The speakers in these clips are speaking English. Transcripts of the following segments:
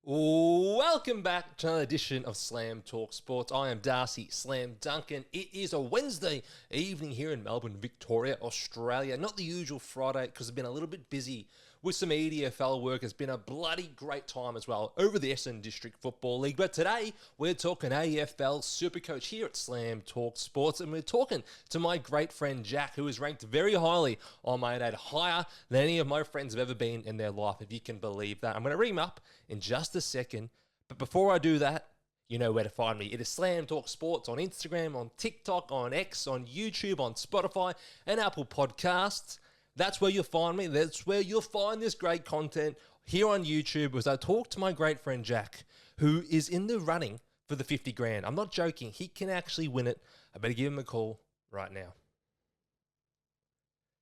Welcome back to another edition of Slam Talk Sports. I am Darcy Slam Duncan. It is a Wednesday evening here in Melbourne, Victoria, Australia. Not the usual Friday because I've been a little bit busy with some EDFL work. It's been a bloody great time as well over the Essendon District Football League. But today we're talking AFL SuperCoach here at Slam Talk Sports, and we're talking to my great friend Jack, who is ranked very highly on my data, higher than any of my friends have ever been in their life, if you can believe that. I'm going to ring him up in just a second, but before I do that, you know where to find me. It is Slam Talk Sports on Instagram, on TikTok, on X, on YouTube, on Spotify, and Apple Podcasts. That's where you'll find me. That's where you'll find this great content here on YouTube as I talk to my great friend Jack, who is in the running for the 50 grand. I'm not joking. He can actually win it. I better give him a call right now.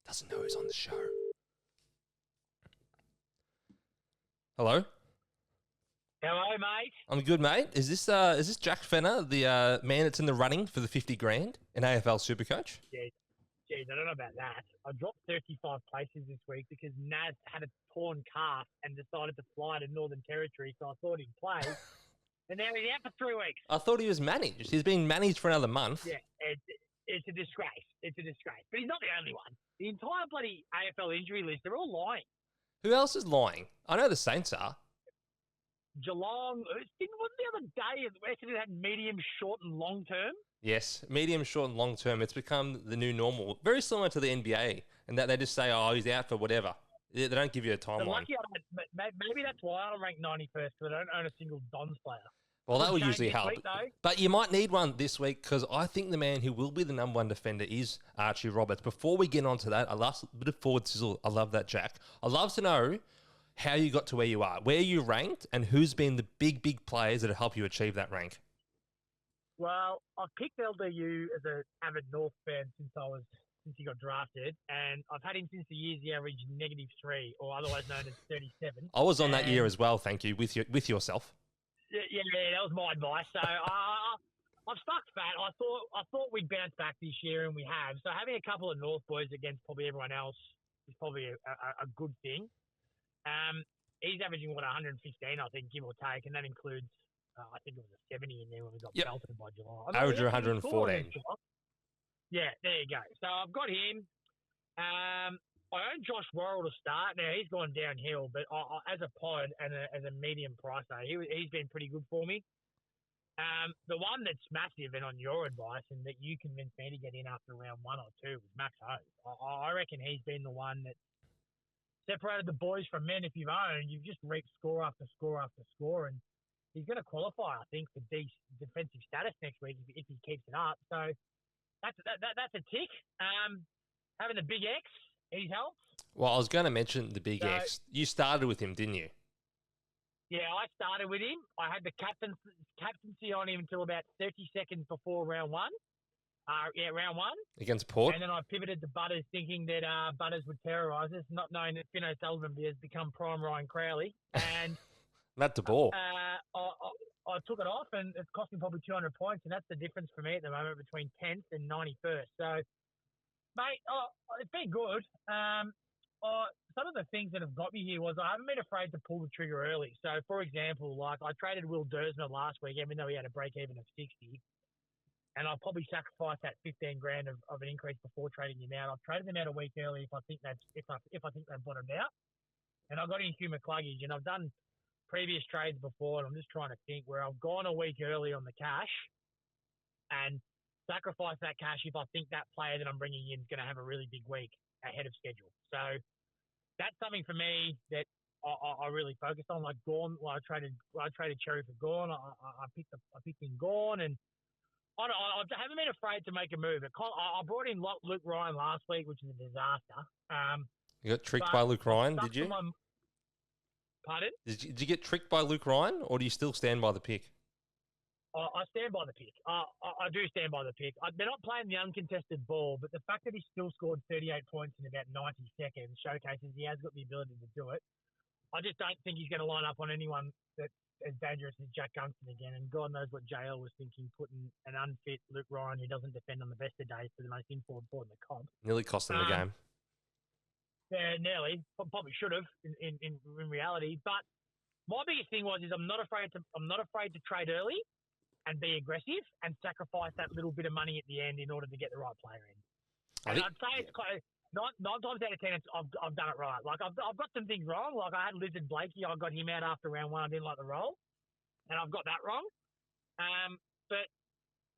Doesn't know who's on the show. Hello? Hello, mate. I'm good, mate. Is this Jack Fenner, the man that's in the running for the 50 grand in AFL SuperCoach? Yeah. Jeez, I don't know about that. I dropped 35 places this week because Naz had a torn calf and decided to fly to Northern Territory, so I thought he'd play. And now he's out for 3 weeks. I thought he was managed. He's being managed for another month. Yeah, it's a disgrace. It's a disgrace. But he's not the only one. The entire bloody AFL injury list, they're all lying. Who else is lying? I know the Saints are. Geelong, wasn't the other day Essendon had medium, short and long term? Yes, medium, short and long term. It's become the new normal. Very similar to the NBA, and that they just say, oh, he's out for whatever. They don't give you a timeline. Maybe that's why I don't rank 91st, because I don't own a single Dons player. Well, that would usually help. But you might need one this week, because I think the man who will be the number one defender is Archie Roberts. Before we get on to that, a last bit of forward sizzle. I love that, Jack. I'd love to know how you got to where you are, where you ranked, and who's been the big players that have helped you achieve that rank. Well, I picked LDU as an avid North fan since he got drafted, and I've had him since the years he averaged -3, or otherwise known as 37. I was on that year as well, thank you, with yourself. Yeah, that was my advice. So I've stuck fat. I thought we'd bounce back this year, and we have. So having a couple of North boys against probably everyone else is probably a good thing. He's averaging, 115, I think, give or take, and that includes, I think it was a 70 in there when we got belted by July. Average 114. Yeah, there you go. So I've got him. I own Josh Worrell to start. Now, he's gone downhill, but as a pod and as a medium pricer, he's been pretty good for me. The one that's massive and on your advice and that you convinced me to get in after round 1 or 2 was Max Hove. I reckon he's been the one that separated the boys from men. If you've owned, you've just reaped score after score after score, and he's going to qualify, I think, for defensive status next week if he keeps it up. So that's a tick. Having the big X, he's helped. Well, I was going to mention the big X. You started with him, didn't you? Yeah, I started with him. I had the captaincy on him until about 30 seconds before round 1. Round 1. Against Port. And then I pivoted to Butters thinking that Butters would terrorise us, not knowing that Finno Sullivan has become prime Ryan Crowley. And Matt DeBoer. I took it off, and it's cost me probably 200 points, and that's the difference for me at the moment between 10th and 91st. So, mate, it's been good. Some of the things that have got me here was I haven't been afraid to pull the trigger early. So, for example, like I traded Will Dersner last week, even though he had a break-even of 60. And I'll probably sacrifice that 15 grand of an increase before trading him out. I've traded him out a week early if I think they've bottomed out. And I got in Hugh McCluggage, and I've done previous trades before, and I'm just trying to think where I've gone a week early on the cash and sacrifice that cash if I think that player that I'm bringing in is going to have a really big week ahead of schedule. So that's something for me that I really focused on. Like Gawn, I traded Cherry for Gawn. I picked in Gawn, and I haven't been afraid to make a move. I brought in Luke Ryan last week, which is a disaster. You got tricked by Luke Ryan, did you? Pardon? Did you get tricked by Luke Ryan, or do you still stand by the pick? I stand by the pick. I do stand by the pick. They're not playing the uncontested ball, but the fact that he still scored 38 points in about 90 seconds showcases he has got the ability to do it. I just don't think he's going to line up on anyone that's as dangerous as Jack Gunston again. And God knows what JL was thinking, putting an unfit Luke Ryan who doesn't defend on the best of days for the most informed forward in the comp. Nearly cost him the game. Yeah, nearly. Probably should have in reality. But my biggest thing is I'm not afraid to trade early and be aggressive and sacrifice that little bit of money at the end in order to get the right player in. And I'd say it's quite nine times out of 10, I've done it right. Like I've got some things wrong. Like I had Lizard Blakey, I got him out after round 1. I didn't like the role, and I've got that wrong. But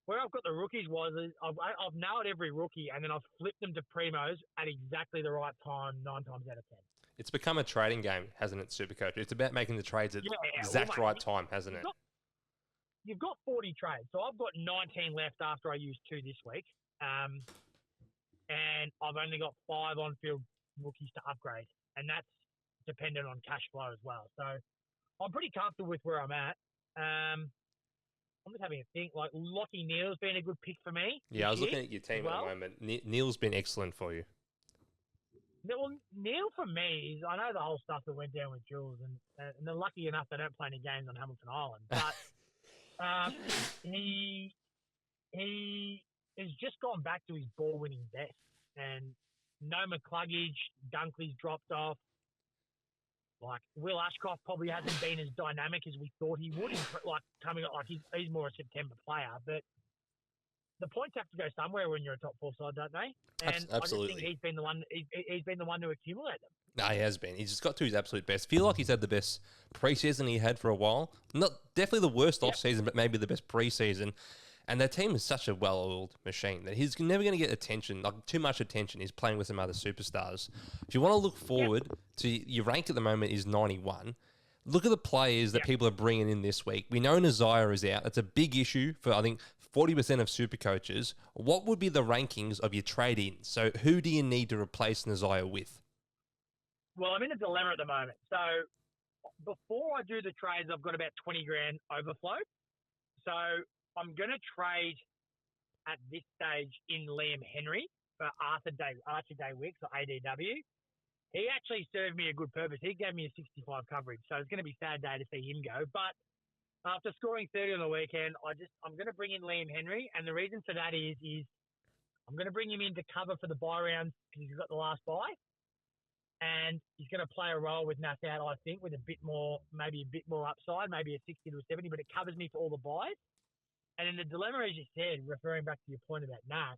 where I've got the rookies is I've nailed every rookie, and then I've flipped them to primos at exactly the right time 9 times out of 10. It's become a trading game, hasn't it, Supercoach? It's about making the trades at exact right time, hasn't it? You've got 40 trades. So I've got 19 left after I used 2 this week. And I've only got 5 on-field rookies to upgrade. And that's dependent on cash flow as well. So I'm pretty comfortable with where I'm at. I'm just having a think. Like, Lockie Neal's been a good pick for me. Yeah, I was looking at your team at the moment. Neal's been excellent for you. Well, Neal for me is, I know the whole stuff that went down with Jules, and they're lucky enough they don't play any games on Hamilton Island. But he has just gone back to his ball-winning best. And no McCluggage, Dunkley's dropped off. Like, Will Ashcroft probably hasn't been as dynamic as we thought he would. He's more a September player, but the points have to go somewhere when you're a top 4 side, don't they? And Absolutely. I just think he's been the one. He's been the one to accumulate them. No, he has been. He's just got to his absolute best. Feel like he's had the best preseason he had for a while. Not definitely the worst off season, but maybe the best preseason. And their team is such a well-oiled machine that he's never going to get attention, like too much attention. He's playing with some other superstars. If you want to look forward to your rank at the moment is 91. Look at the players that people are bringing in this week. We know Nasiah is out. That's a big issue for, I think, 40% of super coaches. What would be the rankings of your trade-ins? So who do you need to replace Nasiah with? Well, I'm in a dilemma at the moment. So before I do the trades, I've got about 20 grand overflow. So I'm going to trade at this stage in Liam Henry for Archie Day-Wicks or ADW. He actually served me a good purpose. He gave me a 65 coverage. So it's going to be a sad day to see him go. But after scoring 30 on the weekend, I'm going to bring in Liam Henry. And the reason for that is I'm going to bring him in to cover for the bye rounds because he's got the last bye. And he's going to play a role with Nasiah, I think, with maybe a bit more upside, maybe a 60 to a 70, but it covers me for all the buys. And in the dilemma, as you said, referring back to your point about Nas,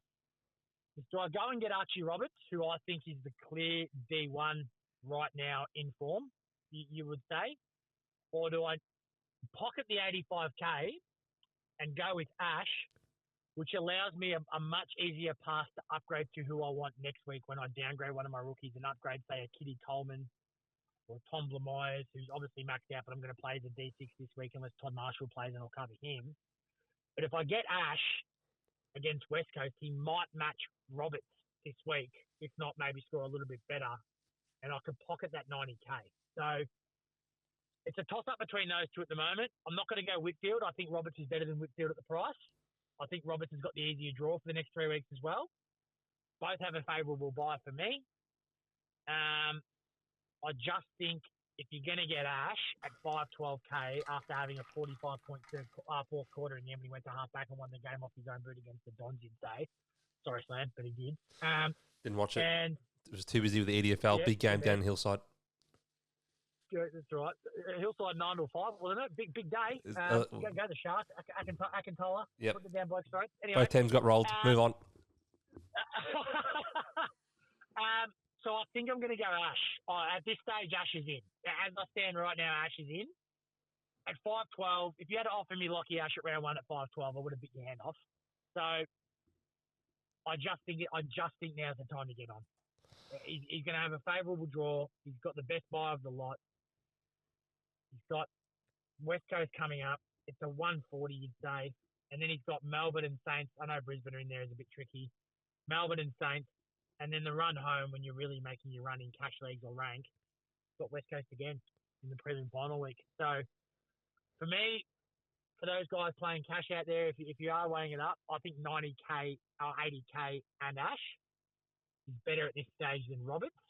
is do I go and get Archie Roberts, who I think is the clear D1 right now in form, you would say, or do I pocket the 85K and go with Ash, which allows me a much easier path to upgrade to who I want next week when I downgrade one of my rookies and upgrade, say, a Kitty Coleman or Tom Blamires, who's obviously maxed out, but I'm going to play as a D6 this week unless Todd Marshall plays and I'll cover him. But if I get Ash against West Coast, he might match Roberts this week, if not maybe score a little bit better, and I could pocket that 90K. So it's a toss-up between those two at the moment. I'm not going to go Whitfield. I think Roberts is better than Whitfield at the price. I think Roberts has got the easier draw for the next 3 weeks as well. Both have a favourable buy for me. I just think if you're going to get Ash at 512K after having a 45-point fourth quarter in the end when he went to half-back and won the game off his own boot against the Dons, you'd say. Sorry, Slam, but he did. Didn't watch it. And it was too busy with the EDFL. Big game down Hillside. That's right. Hillside 9 to 5, wasn't it? Big day. Go the Sharks. Akintola. Yep. Put it down both straight. Anyway, both teams got rolled. Move on. So I think I'm going to go Ash. At this stage, Ash is in. As I stand right now, Ash is in. At 512, if you had to offer me Lockie Ash at round 1 at 512, I would have bit your hand off. So I just think now's the time to get on. He's going to have a favourable draw. He's got the best buy of the lot. He's got West Coast coming up. It's a 140, you'd say. And then he's got Melbourne and Saints. I know Brisbane are in there is a bit tricky. Melbourne and Saints. And then the run home when you're really making your run in cash leagues or rank, got West Coast again in the prelim final week. So for me, for those guys playing cash out there, if you are weighing it up, I think 90K or 80K and Ash is better at this stage than Roberts.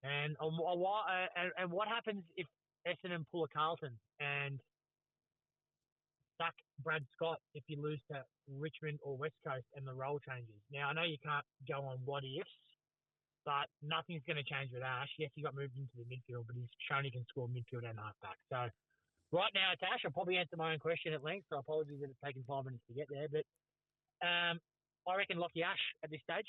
And what happens if Essendon pull a Carlton and sack Brad Scott if you lose to Richmond or West Coast and the role changes? Now, I know you can't go on what ifs, but nothing's going to change with Ash. Yes, he got moved into the midfield, but he's shown he can score midfield and halfback. So right now, it's Ash. I'll probably answer my own question at length, so apologies that it's taken 5 minutes to get there. But I reckon Lockie Ash at this stage.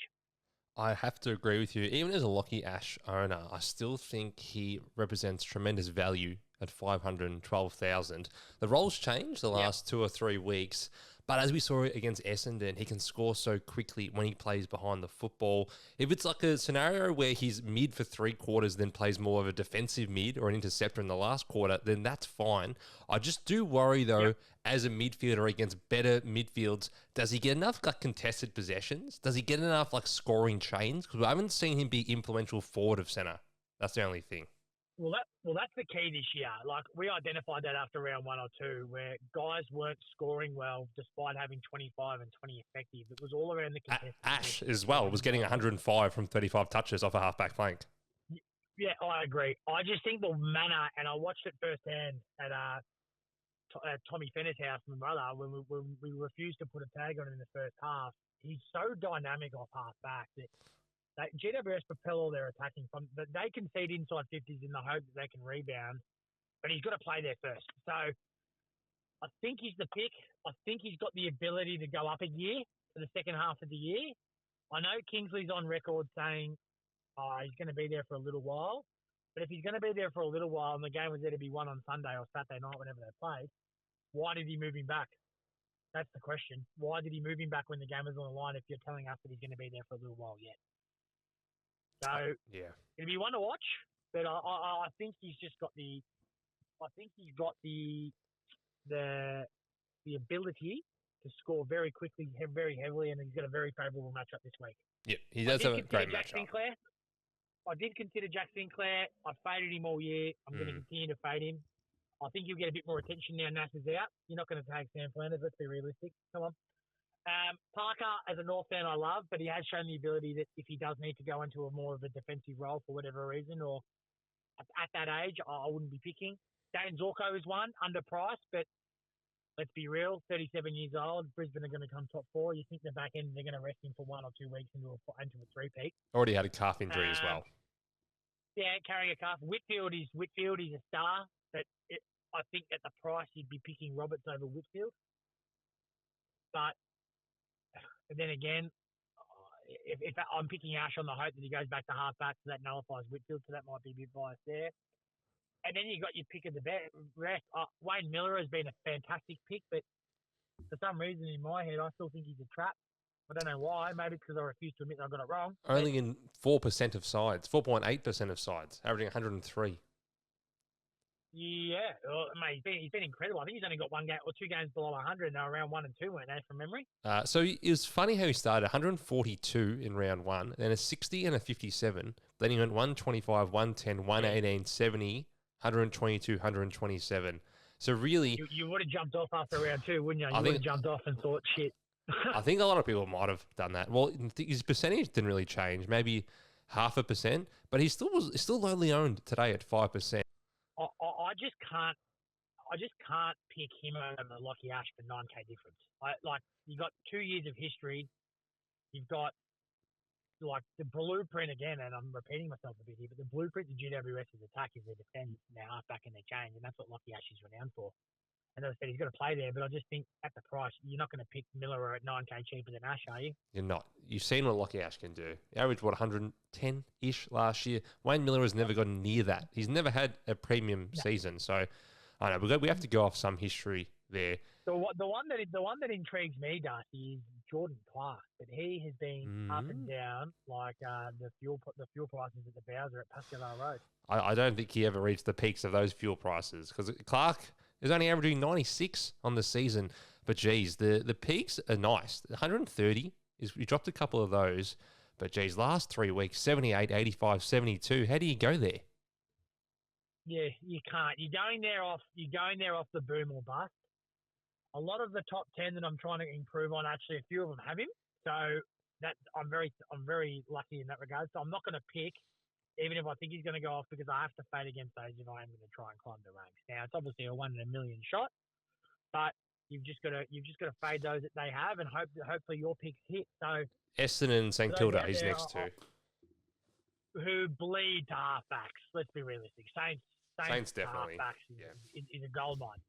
I have to agree with you. Even as a Lockie Ash owner, I still think he represents tremendous value at 512,000. The role's changed the last 2 or 3 weeks, but as we saw against Essendon, he can score so quickly when he plays behind the football. If it's like a scenario where he's mid for 3 quarters, then plays more of a defensive mid or an interceptor in the last quarter, then that's fine. I just do worry, though, as a midfielder against better midfields, does he get enough like contested possessions? Does he get enough like scoring chains? Because I haven't seen him be influential forward of centre. That's the only thing. Well, that's the key this year. Like, we identified that after round 1 or 2, where guys weren't scoring well despite having 25 and 20 effective. It was all around the contested. Ash as well was getting 105 from 35 touches off a half-back flank. Yeah, I agree. I just think the manner, and I watched it firsthand at Tommy Fenner's house, my brother, when we refused to put a tag on him in the first half. He's so dynamic off half-back that GWS propel all their attacking from, but they concede inside 50s in the hope that they can rebound, but he's got to play there first. So I think he's the pick. I think he's got the ability to go up a year for the second half of the year. I know Kingsley's on record saying he's going to be there for a little while, but if he's going to be there for a little while and the game was there to be won on Sunday or Saturday night, whenever they played, why did he move him back? That's the question. Why did he move him back when the game was on the line if you're telling us that he's going to be there for a little while yet? So it'll be one to watch, but I think he's just got the ability to score very quickly, very heavily, and he's got a very favourable matchup this week. Yeah, he does have a great matchup. I did consider Jack Sinclair. I faded him all year. I'm going to continue to fade him. I think you'll get a bit more attention now Nasiah's out. You're not going to tag Sam Flanders. Let's be realistic. Come on. Parker, as a North fan, I love, but he has shown the ability that if he does need to go into a more of a defensive role for whatever reason, or at that age, I wouldn't be picking. Dane Zorko is one, underpriced, but let's be real, 37 years old, Brisbane are going to come top 4. You think the back end, they're going to rest him for 1 or 2 weeks into a 3-peat. Already had a calf injury as well. Yeah, carrying a calf. Whitfield is a star, but I think at the price you'd be picking Roberts over Whitfield. But then again, if I'm picking Ash on the hope that he goes back to halfback, so that nullifies Whitfield, so that might be a bit biased there. And then you got your pick of the rest. Wayne Milera has been a fantastic pick, but for some reason in my head, I still think he's a trap. I don't know why. Maybe it's because I refuse to admit I got it wrong. Only in 4% of sides, 4.8% of sides, averaging 103. Yeah, mate, he's been incredible. I think he's only got 1 game or 2 games below 100, and they were around 1 and 2, weren't they, from memory? So it was funny how he started 142 in round 1, then a 60 and a 57. Then he went 125, 110, 118, 70, 122, 127. So really... You would have jumped off after round 2, wouldn't you? You would have jumped off and thought, shit. I think a lot of people might have done that. Well, his percentage didn't really change, maybe 0.5%, but he still lowly owned today at 5%. I just can't pick him over Lockie Ash for 9K difference. You got 2 years of history. You've got like the blueprint again, and I'm repeating myself a bit here, but the blueprint to GWS's attack is their defence, their halfback, and their change, and that's what Lockie Ash is renowned for. And as I said, he's got to play there, but I just think at the price, you're not going to pick Milera at 9K cheaper than Ash, are you? You're not. You've seen what Lockie Ash can do. He averaged, 110-ish last year. Wayne Milera has never gotten near that. He's never had a premium season. So, I know, we have to go off some history there. The one that intrigues me, Darcy, is Jordan Clark. But he has been up and down like the fuel prices at the Bowser at Pascagoula Road. I don't think he ever reached the peaks of those fuel prices because Clark is only averaging 96 on the season. But geez, the peaks are nice. 130 we dropped a couple of those. But geez, last 3 weeks, 78, 85, 72. How do you go there? Yeah, you can't. You're going there off the boom or bust. A lot of the top 10 that I'm trying to improve on, actually, a few of them have him. So that I'm very lucky in that regard. So I'm not going to pick, even if I think he's going to go off, because I have to fade against those if I am going to try and climb the ranks. Now it's obviously a 1 in a million shot, but you've just got to fade those that they have, and hopefully your picks hit. So Essendon and St Kilda, he's next to. who bleed to halfbacks. Let's be realistic. Saints definitely. Halfbacks is a gold mine.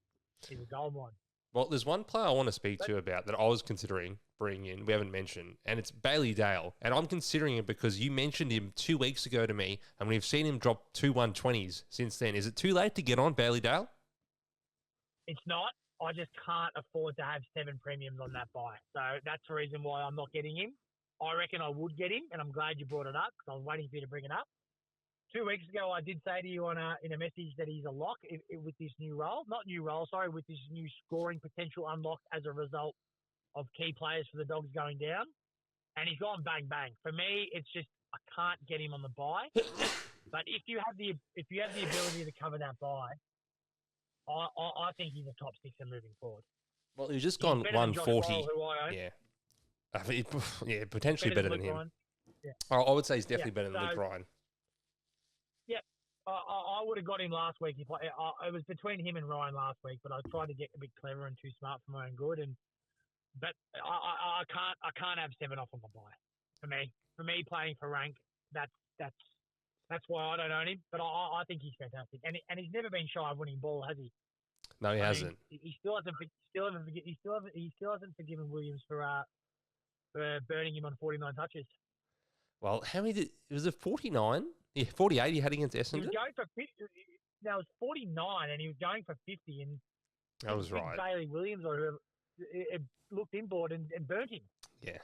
Is a gold mine. Well, there's one player I want to speak to you about that I was considering bringing in. We haven't mentioned, and it's Bailey Dale. And I'm considering it because you mentioned him 2 weeks ago to me, and we've seen him drop 2 120s since then. Is it too late to get on Bailey Dale? It's not. I just can't afford to have 7 premiums on that buy. So that's the reason why I'm not getting him. I reckon I would get him, and I'm glad you brought it up because I was waiting for you to bring it up. 2 weeks ago, I did say to you in a message that he's a lock with this new role. Not new role, sorry, with this new scoring potential unlocked as a result of key players for the Dogs going down. And he's gone bang, bang. For me, it's just I can't get him on the buy. But if you have the ability to cover that buy, I think he's a top 6er moving forward. Well, he's just gone 140. Yeah, potentially better than him. Yeah. I would say he's definitely better than Luke Ryan. Yeah, I would have got him last week. It was between him and Ryan last week, but I tried to get a bit clever and too smart for my own good. But I can't have 7 off on my buy. For me, playing for rank, that's why I don't own him. But I think he's fantastic, and he's never been shy of winning ball, has he? No, he hasn't. He still hasn't forgiven Williams for burning him on 49 touches. Well, how many was it? 49? Yeah, 48 he had against Essendon? He was going for 50. Now, it was 49, and he was going for 50. And that was right. Bailey Williams or whoever it looked inboard and burnt him. Yeah.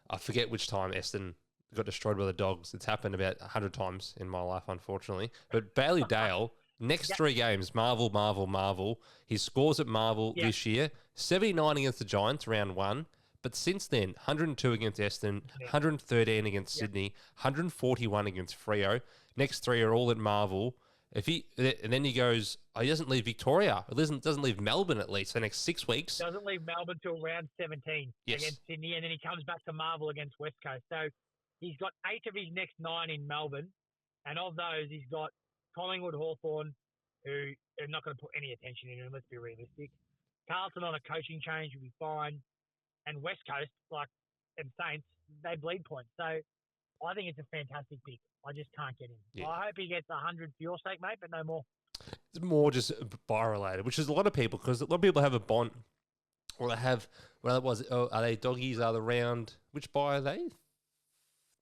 I forget which time Essendon got destroyed by the Dogs. It's happened about 100 times in my life, unfortunately. But Bailey Dale, next 3 games, Marvel. His scores at Marvel this year, 79 against the Giants, round 1. But since then, 102 against Essendon, 113 against Sydney, 141 against Freo. Next 3 are all at Marvel. And then he goes, he doesn't leave Victoria. He doesn't leave Melbourne at least. The next 6 weeks. Doesn't leave Melbourne till round 17 against Sydney, and then he comes back to Marvel against West Coast. So he's got 8 of his next 9 in Melbourne, and of those, he's got Collingwood, Hawthorn, who are not going to put any attention in him. Let's be realistic. Carlton on a coaching change will be fine. And West Coast, and Saints, they bleed points. So I think it's a fantastic pick. I just can't get him. Yeah. I hope he gets 100 for your sake, mate, but no more. It's more just buy-related, which is a lot of people, because a lot of people have a bond, or they have, are they doggies? Are the round, which buy are they?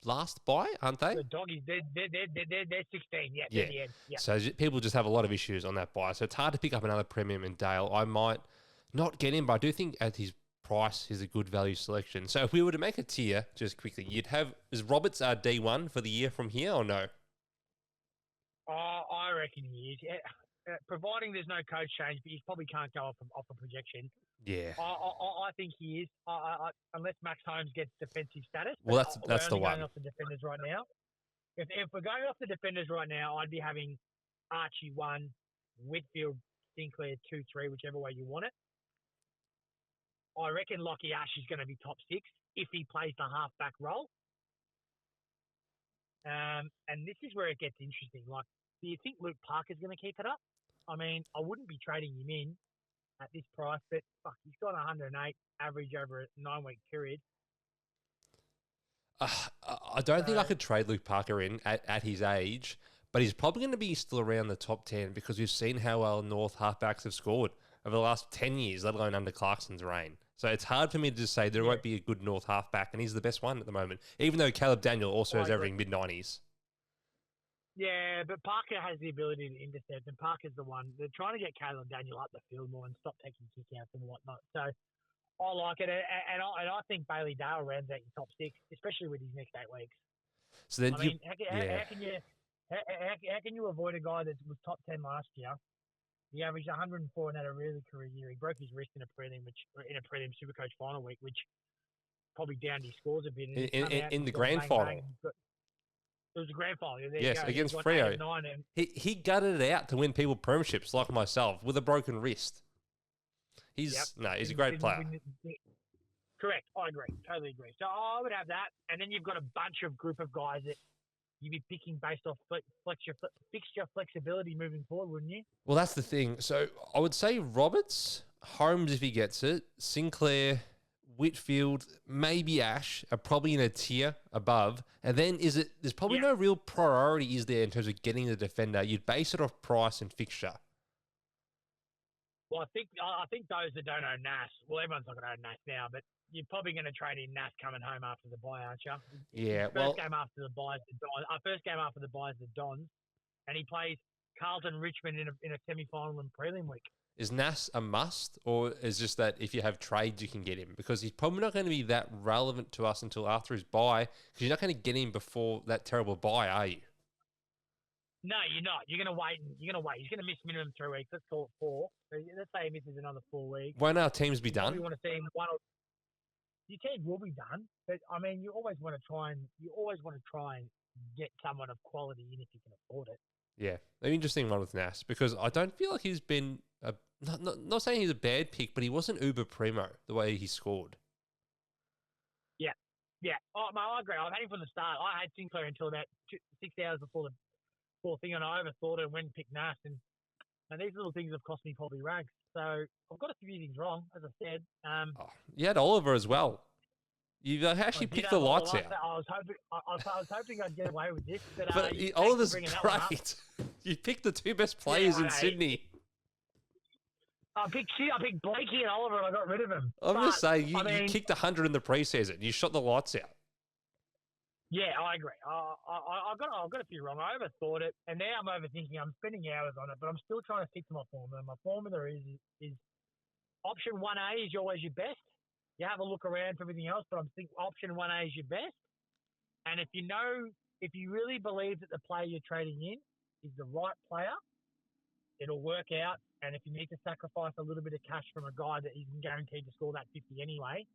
Last buy, aren't they? The doggies, they're 16, yeah. The end. Yeah. So people just have a lot of issues on that buy. So it's hard to pick up another premium in Dale. I might not get him, but I do think at his price is a good value selection. So if we were to make a tier, just quickly, is Roberts our D1 for the year from here or no? I reckon he is. Providing there's no coach change, but you probably can't go off a projection. Yeah. I think he is. Unless Max Holmes gets defensive status. Well, that's the one. We're going off the defenders right now. If we're going off the defenders right now, I'd be having Archie 1, Whitfield, Sinclair 2, 3, whichever way you want it. I reckon Lockie Ash is going to be top 6 if he plays the halfback role. And this is where it gets interesting. Do you think Luke Parker's going to keep it up? I mean, I wouldn't be trading him in at this price, but he's got 108 average over a 9-week period. I don't think I could trade Luke Parker in at his age, but he's probably going to be still around the top 10 because we've seen how well North halfbacks have scored over the last 10 years, let alone under Clarkson's reign. So it's hard for me to just say there won't be a good North halfback, and he's the best one at the moment, even though Caleb Daniel also is averaging mid-90s. Yeah, but Parker has the ability to intercept, and Parker's the one. They're trying to get Caleb Daniel up the field more and stop taking kick-outs and whatnot. So I like it, and I think Bailey Dale rounds out your top 6, especially with his next 8 weeks. So then how can you avoid a guy that was top 10 last year? He averaged 104 and had a really career year. He broke his wrist in a prelim SuperCoach final week, which probably downed his scores a bit. In the grand final. It was a grand final. Yes, against Freo. He gutted it out to win people premierships like myself with a broken wrist. He's a great player. Correct. I agree. Totally agree. So I would have that. And then you've got a bunch of group of guys that you'd be picking based off fixture flexibility moving forward, wouldn't you? Well, that's the thing. So I would say Roberts, Holmes if he gets it, Sinclair, Whitfield, maybe Ash are probably in a tier above. And then there's probably no real priority, is there, in terms of getting the defender? You'd base it off price and fixture. Well, I think those that don't own Nas, well, everyone's not going to own Nas now, but you're probably going to trade in Nas coming home after the bye, aren't you? Yeah, First game after the bye is the Dons. First game after the bye is the Dons, and he plays Carlton Richmond in a semi-final and prelim week. Is Nas a must, or is just that if you have trades, you can get him? Because he's probably not going to be that relevant to us until after his bye, because you're not going to get him before that terrible bye, are you? No, you're not. You're going to wait. He's going to miss minimum 3 weeks. Let's call it 4. Let's say he misses another 4 weeks. Won't our teams be done? You want to see him your team will be done, but I mean, you always want to try and get someone of quality in if you can afford it. Yeah, an interesting one with Nas, because I don't feel like he's been not saying he's a bad pick, but he wasn't uber primo the way he scored. Yeah. Oh, no, I agree. I've had him from the start. I had Sinclair until about 6 hours before the full thing, and I overthought it and went and picked Nas, and these little things have cost me probably rags. So I've got a few things wrong, as I said. You had Oliver as well. You actually picked the lights out. I was hoping I'd get away with this, but Oliver's great. You picked the two best players in Sydney. I picked Blakey and Oliver, and I got rid of him. I'm just saying, you kicked 100 in the preseason. You shot the lights out. Yeah, I agree. I've got a few wrong. I overthought it, and now I'm overthinking. I'm spending hours on it, but I'm still trying to stick to my formula. My formula is option 1A is always your best. You have a look around for everything else, but I'm thinking option 1A is your best. And if you really believe that the player you're trading in is the right player, it'll work out. And if you need to sacrifice a little bit of cash from a guy that isn't guaranteed to score that 50 anyway,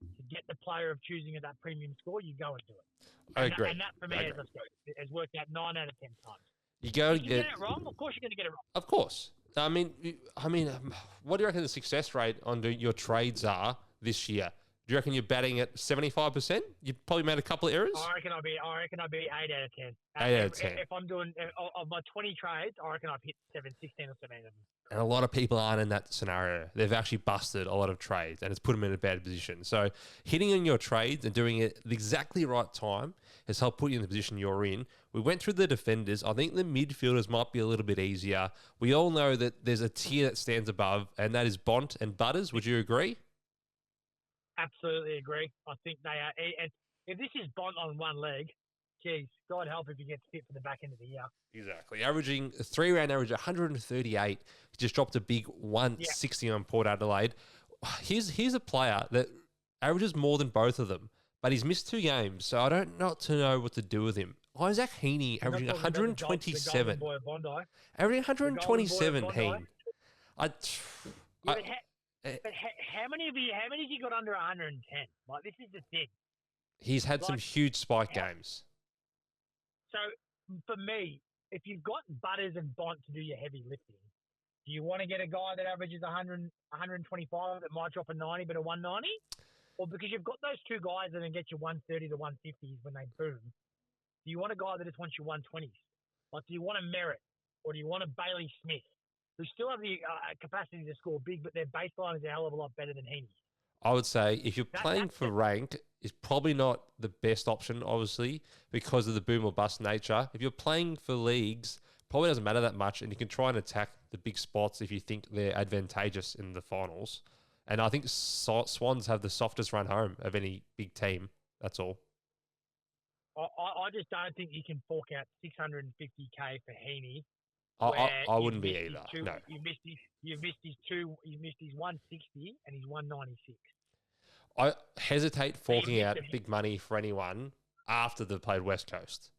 to get the player of choosing at that premium score, you go and do it. I agree. And that for me, as I said, has worked out 9 out of 10 times. You go if you get it wrong, of course you're going to get it wrong. Of course. I mean, what do you reckon the success rate on your trades are this year? Do you reckon you're batting at 75%? You probably made a couple of errors? I reckon I'll be 8 out of 10. 8 out of 10. If I'm doing, of my 20 trades, I reckon I've hit 16 or 17 of them. And a lot of people aren't in that scenario. They've actually busted a lot of trades, and it's put them in a bad position. So hitting on your trades and doing it at the exactly right time has helped put you in the position you're in. We went through the defenders. I think the midfielders might be a little bit easier. We all know that there's a tier that stands above, and that is Bont and Butters. Would you agree? Absolutely agree. I think they are. And if this is Bont on one leg, geez, God help if he gets fit for the back end of the year. Exactly. Averaging a 3-round average 138. He just dropped a big 160 on Port Adelaide. Here's a player that averages more than both of them, but he's missed 2 games, so I don't know what to do with him. Isaac Heaney averaging 127. The boy of Bondi. Averaging 127, Heaney. But how many have you got under 110? Like, this is the thing. He's had some huge spike games. So, for me, if you've got Butters and Bont to do your heavy lifting, do you want to get a guy that averages 125 that might drop a 90 but a 190? Or because you've got those 2 guys that can get you 130 to 150s when they boom, do you want a guy that just wants you 120s? Like, do you want a Merritt or do you want a Bailey Smith, who still have the capacity to score big, but their baseline is a hell of a lot better than Heaney? I would say if you're playing for rank, it's probably not the best option, obviously, because of the boom or bust nature. If you're playing for leagues, probably doesn't matter that much, and you can try and attack the big spots if you think they're advantageous in the finals. And I think Swans have the softest run home of any big team. That's all. I just don't think you can fork out $650K for Heaney. I wouldn't be either. No. You've missed his 160 and his 196. I hesitate forking out big money for anyone after they've played West Coast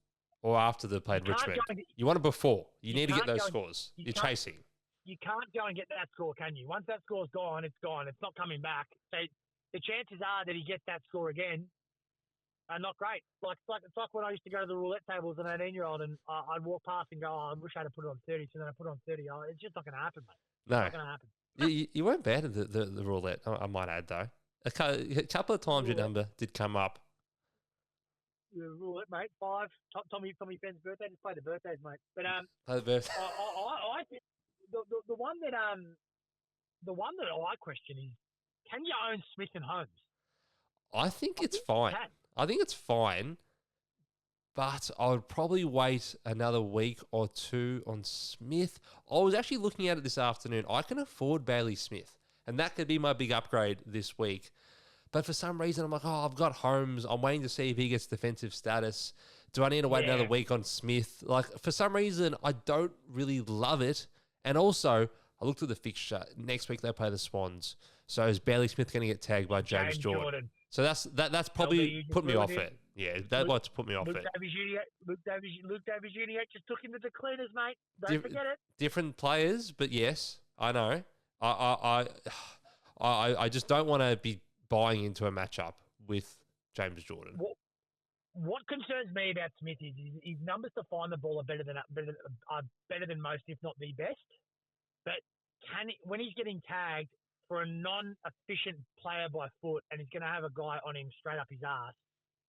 or after they've played Richmond. You want it before. You need to get those scores. You're chasing. You can't go and get that score, can you? Once that score's gone, it's gone. It's not coming back. So the chances are that he gets that score again are not great. It's like when I used to go to the roulette tables as an 18-year-old and I'd walk past and go, I wish I had put it on 30. So then I put it on 30. It's just not going to happen, mate. It's not going to happen. You weren't bad at the roulette, I might add, though. A couple of times your number did come up. Roulette, mate. 5. Tommy Fenn's birthday. Just play the birthdays, mate. But Play the birthday. I think the one that I question is, can you own Smith and Holmes? I think it's fine. I think it's fine, but I would probably wait another week or two on Smith. I was actually looking at it this afternoon. I can afford Bailey Smith, and that could be my big upgrade this week. But for some reason, I'm like, oh, I've got Holmes. I'm waiting to see if he gets defensive status. Do I need to wait another week on Smith? Like, for some reason, I don't really love it. And also, I looked at the fixture. Next week, they play the Swans. So is Bailey Smith going to get tagged by James Jordan? So that's probably put me off it. Yeah, that's what's put me off it. Luke Davies Jr. just took him to the cleaners, mate. Don't forget it. Different players, but yes, I know. I just don't want to be buying into a matchup with James Jordan. What concerns me about Smith is his numbers to find the ball are better than most, if not the best. But when he's getting tagged for a non-efficient player by foot and he's going to have a guy on him straight up his ass,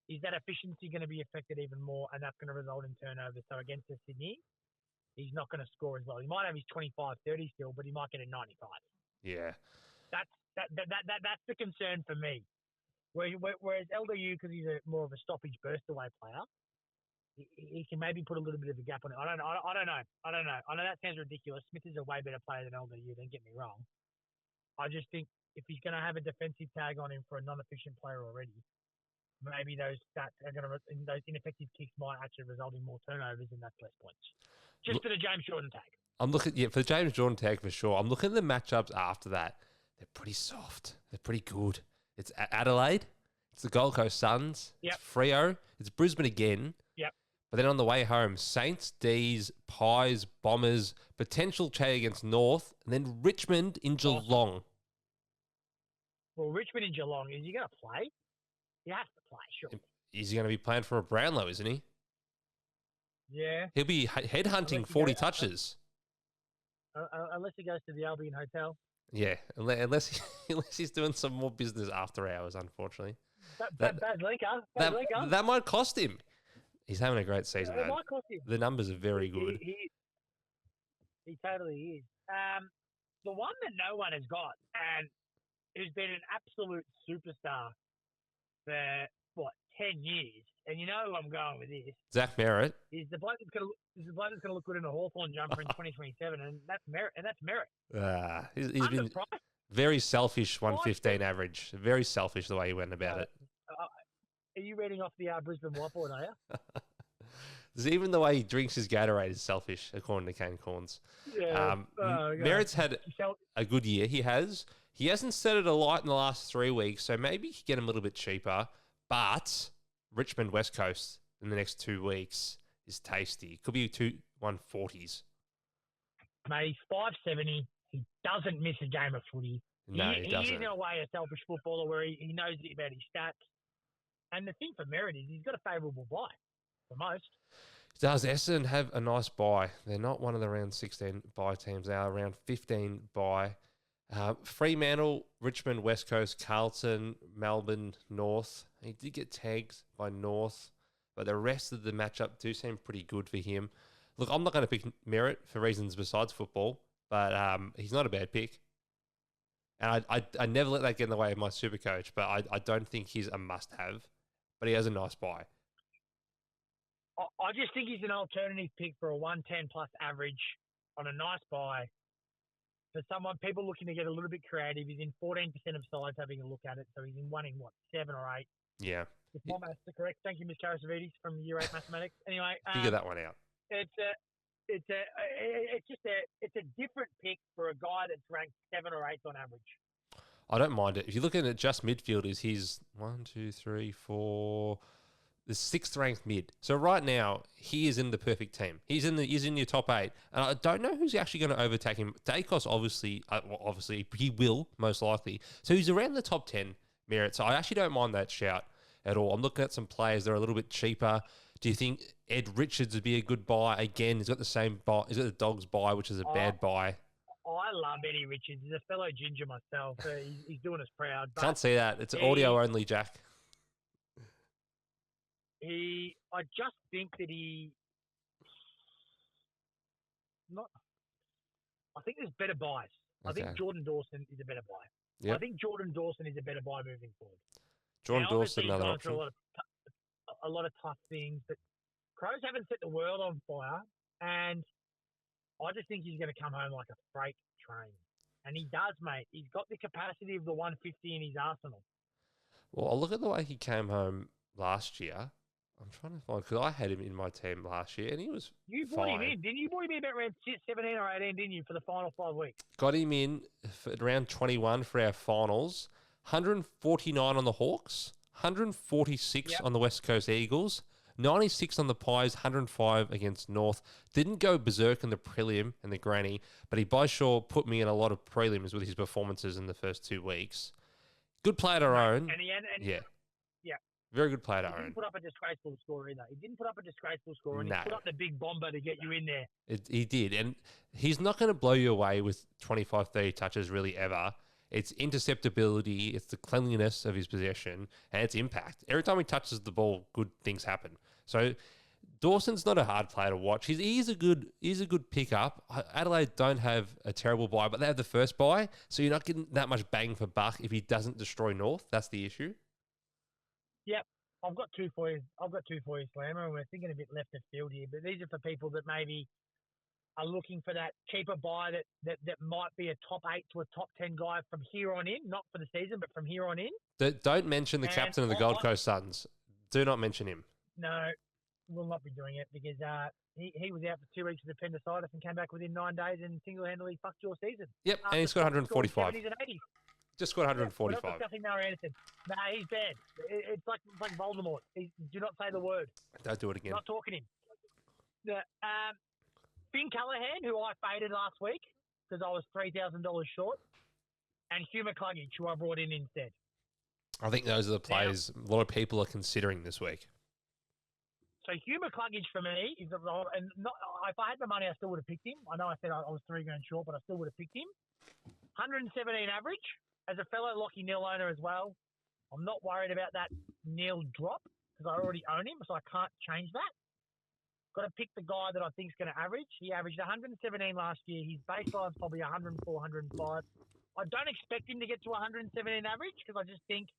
is that efficiency going to be affected even more, and that's going to result in turnovers? So against the Sydney, he's not going to score as well. He might have his 25-30 still, but he might get a 95. Yeah. That's the concern for me. Whereas LDU, because he's more of a stoppage burst away player, he can maybe put a little bit of a gap on it. I don't know. I know that sounds ridiculous. Smith is a way better player than LDU. Don't get me wrong. I just think if he's going to have a defensive tag on him for a non-efficient player already, maybe those ineffective kicks might actually result in more turnovers and that's less points. Just for the James Jordan tag. I'm looking, for the James Jordan tag for sure. I'm looking at the matchups after that. They're pretty soft. They're pretty good. It's Adelaide. It's the Gold Coast Suns. Yep. It's Freo. It's Brisbane again. Yep. But then on the way home, Saints, D's, Pies, Bombers, potential tag against North, and then Richmond in Geelong. Well, Richmond in Geelong, is he going to play? He has to play, sure. Is he going to be playing for a Brownlow, isn't he? Yeah. He'll be headhunting 40 touches. Unless he goes to the Albion Hotel. Yeah, unless he's doing some more business after hours, unfortunately. Bad linker. That might cost him. He's having a great season, though. It might cost him. The numbers are very good. He totally is. The one that no one has got, and who's been an absolute superstar for 10 years, and you know who I'm going with this. Zach Merritt. Is the bloke that's going to look good in a Hawthorn jumper in 2027, and that's Merritt. He's been very selfish, 115 average. Very selfish the way he went about it. Are you reading off the Brisbane whiteboard, are you? Even the way he drinks his Gatorade is selfish, according to Kane Corns. Yeah. Merritt's had a good year. He has. He hasn't set it alight in the last 3 weeks, so maybe he could get him a little bit cheaper. But Richmond West Coast in the next 2 weeks is tasty. Could be 140s. Mate, he's 570. He doesn't miss a game of footy. No, he doesn't. He's in a way a selfish footballer where he knows about his stats. And the thing for Merritt is he's got a favourable bye for most. Does Essendon have a nice bye? They're not one of the round 16 bye teams. They are around 15 bye. Fremantle, Richmond, West Coast, Carlton, Melbourne, North. He did get tagged by North, but the rest of the matchup do seem pretty good for him. Look, I'm not going to pick Merritt for reasons besides football, but he's not a bad pick. And I never let that get in the way of my super coach, but I don't think he's a must-have, but he has a nice buy. I just think he's an alternative pick for a 110 plus average on a nice buy. For people looking to get a little bit creative, he's in 14% of sides having a look at it, so he's in 7 or 8. Yeah. If my maths are correct. Thank you, Ms. Karasavides from Year 8 Mathematics. Anyway. Figure that one out. It's a different pick for a guy that's ranked 7 or 8 on average. I don't mind it. If you're looking at just midfielders, he's the 6th ranked mid. So right now, he is in the perfect team. He's in your top 8. And I don't know who's actually going to overtake him. Dacos, obviously, he will, most likely. So he's around the top 10 Merritt. So I actually don't mind that shout at all. I'm looking at some players that are a little bit cheaper. Do you think Ed Richards would be a good buy? Again, he's got the same buy. He's got the Dogs buy, which is a bad buy. I love Eddie Richards. He's a fellow ginger myself. He's doing us proud. Can't see that. It's audio only, Jack. I just think that I think there's better buys. Okay. I think Jordan Dawson is a better buy. Yeah. I think Jordan Dawson is a better buy moving forward. Jordan Now, obviously, Dawson, another he's gone through option. a lot of tough things, but Crows haven't set the world on fire, and I just think he's going to come home like a freight train. And he does, mate. He's got the capacity of the 150 in his arsenal. Well, I'll look at the way he came home last year. I'm trying to find, because I had him in my team last year, and he was You brought fine. him in, didn't you? You brought him in about around 17 or 18, didn't you, for the final 5 weeks? Got him in for around 21 for our finals. 149 on the Hawks, 146 on the West Coast Eagles, 96 on the Pies, 105 against North. Didn't go berserk in the prelim and the granny, but he by sure put me in a lot of prelims with his performances in the first 2 weeks. Good player to own. Yeah. Very good player to own. He didn't put up a disgraceful score either. He didn't put up a disgraceful score, and he put up the big bomber to get you in there. He did, and he's not going to blow you away with 25, 30 touches really ever. It's interceptability, it's the cleanliness of his possession, and it's impact. Every time he touches the ball, good things happen. So Dawson's not a hard player to watch. He's a good pickup. Adelaide don't have a terrible bye, but they have the first bye, so you're not getting that much bang for buck if he doesn't destroy North. That's the issue. Yep. I've got two for you, Slammer, and we're thinking a bit left of field here, but these are for people that maybe are looking for that cheaper buy that might be a top 8 to a top 10 guy from here on in, not for the season, but from here on in. Don't mention the captain of the Gold Coast Suns. Do not mention him. No, we'll not be doing it because he was out for 2 weeks with appendicitis and came back within 9 days and single-handedly fucked your season. Yep, and he's got 145. 70s and 80s. Just got 145. We're not discussing Noah Anderson. No, he's bad. It's like Voldemort. Do not say the word. Don't do it again. Not talking him. Finn Callahan, who I faded last week because I was $3,000 short, and Hugh McCluggage, who I brought in instead. I think those are the players a lot of people are considering this week. So Hugh McCluggage for me is and not, if I had the money, I still would have picked him. I know I said I was $3,000 short, but I still would have picked him. 117 average. As a fellow Lockie Neal owner as well, I'm not worried about that Neal drop because I already own him, so I can't change that. Got to pick the guy that I think is going to average. He averaged 117 last year. His baseline's probably 104, 105. I don't expect him to get to 117 average because I just think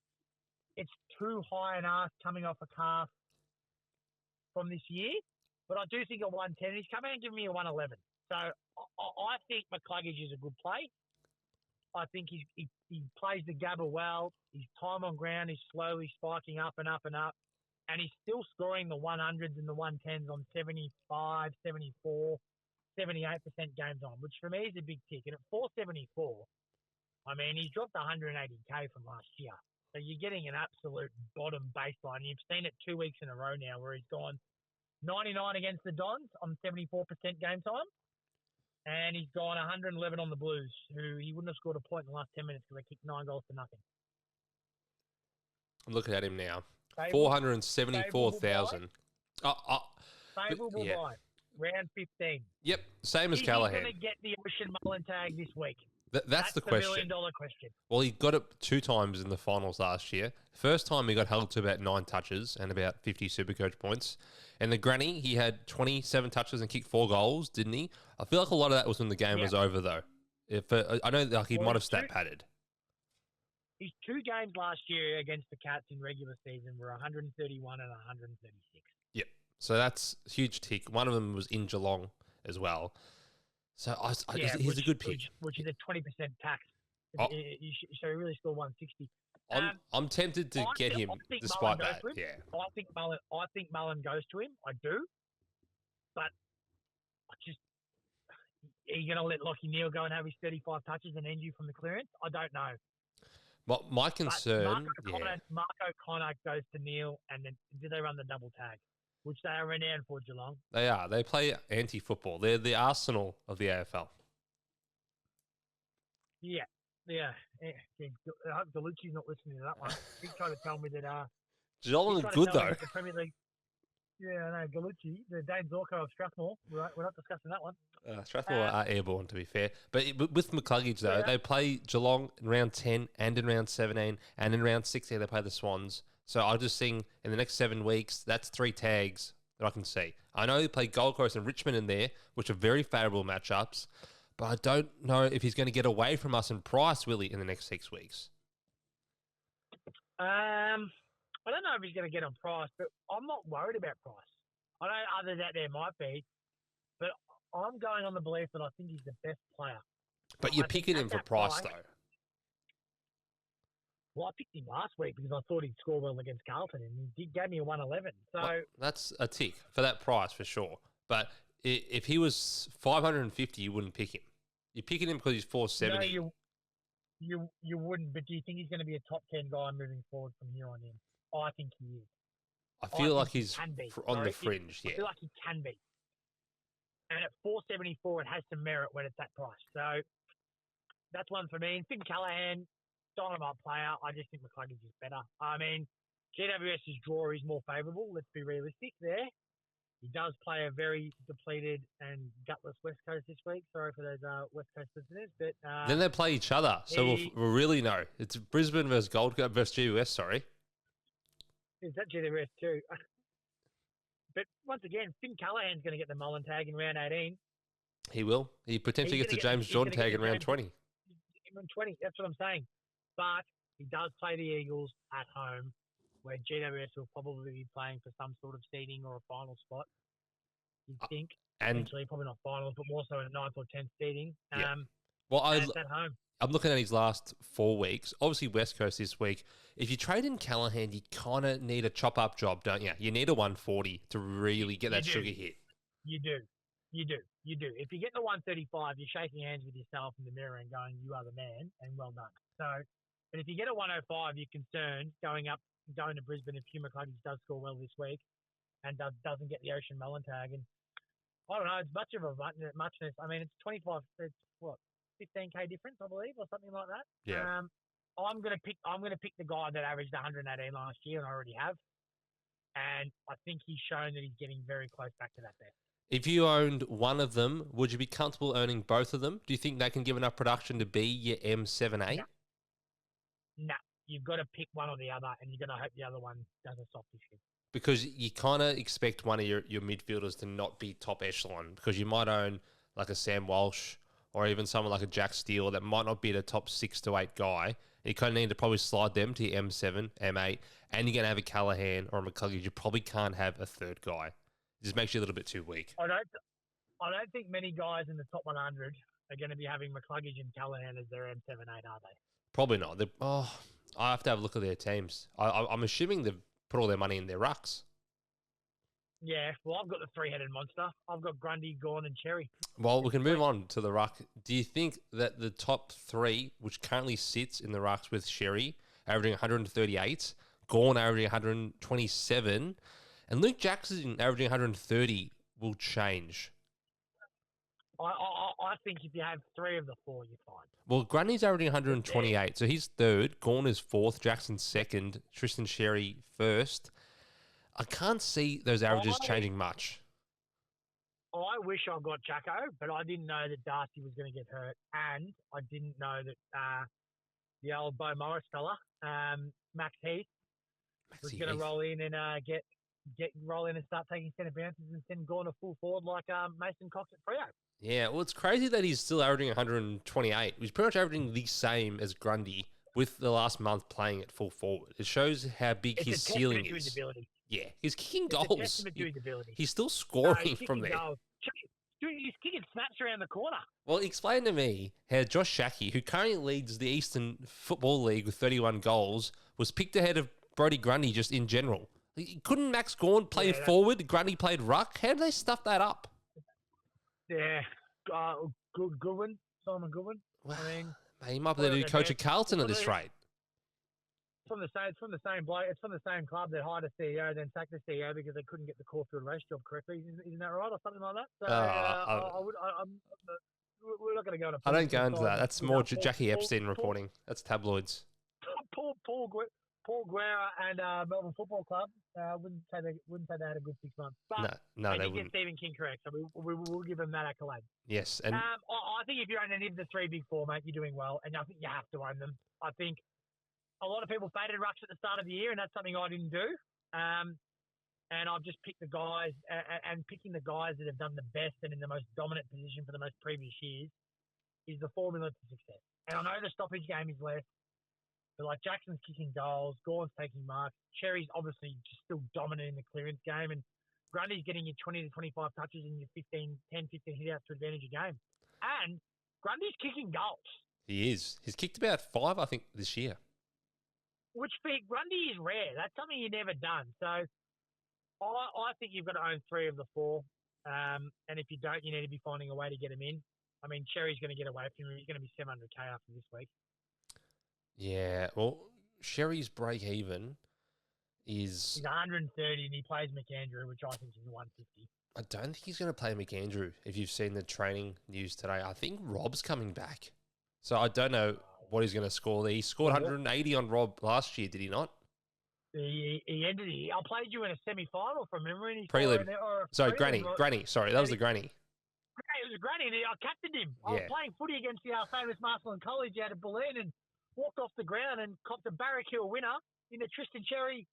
it's too high an ask coming off a calf from this year. But I do think a 110. He's coming and giving me a 111. So I think McCluggage is a good play. I think he plays the gabba well. His time on ground is slowly spiking up and up and up. And he's still scoring the 100s and the 110s on 75, 74, 78% game time, which for me is a big tick. And at 474, I mean, he's dropped 180K from last year. So you're getting an absolute bottom baseline. You've seen it 2 weeks in a row now where he's gone 99 against the Dons on 74% game time. And he's gone 111 on the Blues, who he wouldn't have scored a point in the last 10 minutes because they kicked 9 goals to nothing. I'm looking at him now. 474,000. Favourable buy. Round 15. Yep, same as Callahan. He's going to get the Ocean Mullen tag this week. That's the question. $1 million question. Well, he got it 2 times in the finals last year. First time he got held to about 9 touches and about 50 SuperCoach points. And the granny, he had 27 touches and kicked 4 goals, didn't he? I feel like a lot of that was when the game was over, though. I know he might have stat padded. His 2 games last year against the Cats in regular season were 131 and 136. Yep. So that's a huge tick. One of them was in Geelong as well. So he's a good pick. Which is a 20% tax. So he really scored 160. I'm tempted to get him despite that. Yeah. I think Mullen goes to him. I do. But are you going to let Lockie Neal go and have his 35 touches and end you from the clearance? I don't know. Well, my concern... Mark O'Connor goes to Neal, and then do they run the double tag? Which they are renowned for, Geelong. They are. They play anti-football. They're the Arsenal of the AFL. Yeah. I hope Gallucci's not listening to that one. He's trying to tell me that... Geelong are good, though. The Premier League... Yeah, I know, Gallucci, the Dane Zorko of Strathmore. We're not discussing that one. Strathmore are airborne, to be fair. But with McCluggage, though, they play Geelong in round 10 and in round 17 and in round 16 they play the Swans. So I'll just think in the next 7 weeks, that's 3 tags that I can see. I know they play Gold Coast and Richmond in there, which are very favourable matchups, but I don't know if he's going to get away from us in price, will he, in the next 6 weeks? I don't know if he's going to get on Price, but I'm not worried about Price. I know others out there might be, but I'm going on the belief that I think he's the best player. But you're picking him for Price, though. Well, I picked him last week because I thought he'd score well against Carlton, and he gave me a 111. So well, that's a tick for that price for sure. But if he was 550, you wouldn't pick him. You're picking him because he's 470. No, you wouldn't. But do you think he's going to be a top 10 guy moving forward from here on in? I think he is. I feel like he's on the fringe. I feel like he can be. And at 474, it has some merit when it's that price. So that's one for me. And Finn Callahan, dynamite player. I just think McCluggage is better. I mean, GWS's draw is more favourable. Let's be realistic there. He does play a very depleted and gutless West Coast this week. Sorry for those West Coast listeners. But then they play each other. So we'll really know. It's Brisbane versus Gold Coast versus GWS, sorry. Is that GWS too? But once again, Finn Callahan's going to get the Mullen tag in round 18. He will. He potentially gets the James Jordan tag in round 20. 20, that's what I'm saying. But he does play the Eagles at home, where GWS will probably be playing for some sort of seeding or a final spot. You'd think. And eventually, probably not finals, but more so in a 9th or 10th seeding. Yeah. It's at home. I'm looking at his last 4 weeks. Obviously, West Coast this week. If you trade in Callahan, you kind of need a chop-up job, don't you? You need a 140 to really get that sugar hit. You do. If you get the 135, you're shaking hands with yourself in the mirror and going, you are the man, and well done. So, but if you get a 105, you're concerned going to Brisbane if Hugh McCluggage does score well this week and doesn't get the Ocean Mullen tag. And I don't know, it's much of a muchness. I mean, it's 25, it's what, 15K difference, I believe, or something like that. Yeah. I'm gonna pick the guy that averaged 118 last year, and I already have. And I think he's shown that he's getting very close back to that best. If you owned one of them, would you be comfortable owning both of them? Do you think they can give enough production to be your M7A? No. You've got to pick one or the other, and you're going to hope the other one does a soft issue. Because you kind of expect one of your midfielders to not be top echelon, because you might own like a Sam Walsh or even someone like a Jack Steele that might not be the top 6 to 8 guy. You kind of need to probably slide them to your M7, M8, and you're going to have a Callahan or a McCluggage. You probably can't have a third guy. It just makes you a little bit too weak. I don't think many guys in the top 100 are going to be having McCluggage and Callahan as their M7, 8, are they? Probably not. I have to have a look at their teams. I'm assuming they've put all their money in their rucks. Yeah, well, I've got the 3-headed monster. I've got Grundy, Gawn, and Cherry. Well, we can move on to the ruck. Do you think that the top 3, which currently sits in the rucks with Sherry, averaging 138, Gawn averaging 127, and Luke Jackson averaging 130, will change? I think if you have 3 of the 4, you're fine. Well, Grundy's averaging 128, so he's 3rd. Gawn is 4th. Jackson's 2nd. Tristan Sherry 1st. I can't see those averages changing much. I wish I got Jacko, but I didn't know that Darcy was going to get hurt, and I didn't know that the old Bo Morris fella, Max Heath, was going to roll in and roll in and start taking centre bounces and send Gawn a full forward like Mason Cox at Freo. Yeah, well, it's crazy that he's still averaging 128. He's pretty much averaging the same as Grundy with the last month playing at full forward. It shows how big his ceiling is. His ability. Yeah, he's kicking goals. He's still scoring from there. Dude, he's kicking snaps around the corner. Well, explain to me how Josh Shackey, who currently leads the Eastern Football League with 31 goals, was picked ahead of Brodie Grundy just in general. Couldn't Max Gawn play forward? Grundy played ruck? How did they stuff that up? Yeah, Goodwin, Simon Goodwin. Well, I mean, he might be the new coach of Carlton at this rate. It's from the same bloke. It's from the same club that hired a CEO, then sacked the CEO because they couldn't get the Caulfield race job correctly. Isn't that right, or something like that? So we're not going to go into. I don't go into that. That's more Jackie Epstein reporting. That's tabloids. Paul Guerra and Melbourne Football Club wouldn't say they had a good 6 months. But no, they wouldn't. Get Stephen King correct, so we will give them that accolade. Yes, and I think if you're owning any of the 3 big 4, mate, you're doing well, and I think you have to own them. I think a lot of people faded rucks at the start of the year, and that's something I didn't do. And I've just picked the guys, and picking the guys that have done the best and in the most dominant position for the most previous years is the formula to success. And I know the stoppage game is less, But like Jackson's kicking goals, Gorn's taking marks, Cherry's obviously just still dominant in the clearance game, and Grundy's getting you 20 to 25 touches and your 10, 15 hit-outs to advantage a game. And Grundy's kicking goals. He is. He's kicked about 5, I think, this year. Which for Grundy is rare. That's something you've never done. So I think you've got to own 3 of the 4. And if you don't, you need to be finding a way to get him in. I mean, Cherry's going to get away from him. He's going to be 700K after this week. Yeah, well, Sherry's break-even is... He's 130 and he plays McAndrew, which I think is 150. I don't think he's going to play McAndrew, if you've seen the training news today. I think Rob's coming back. So I don't know what he's going to score there. He scored 180 on Rob last year, did he not? He ended it. I played you in a semi-final from memory. Prelim. Sorry, Granny. Sorry, that was the Granny. It was a Granny, and I captained him. I was playing footy against the famous Marsland College out of Berlin and walked off the ground and copped a Barrack Hill winner in the Tristan Cherry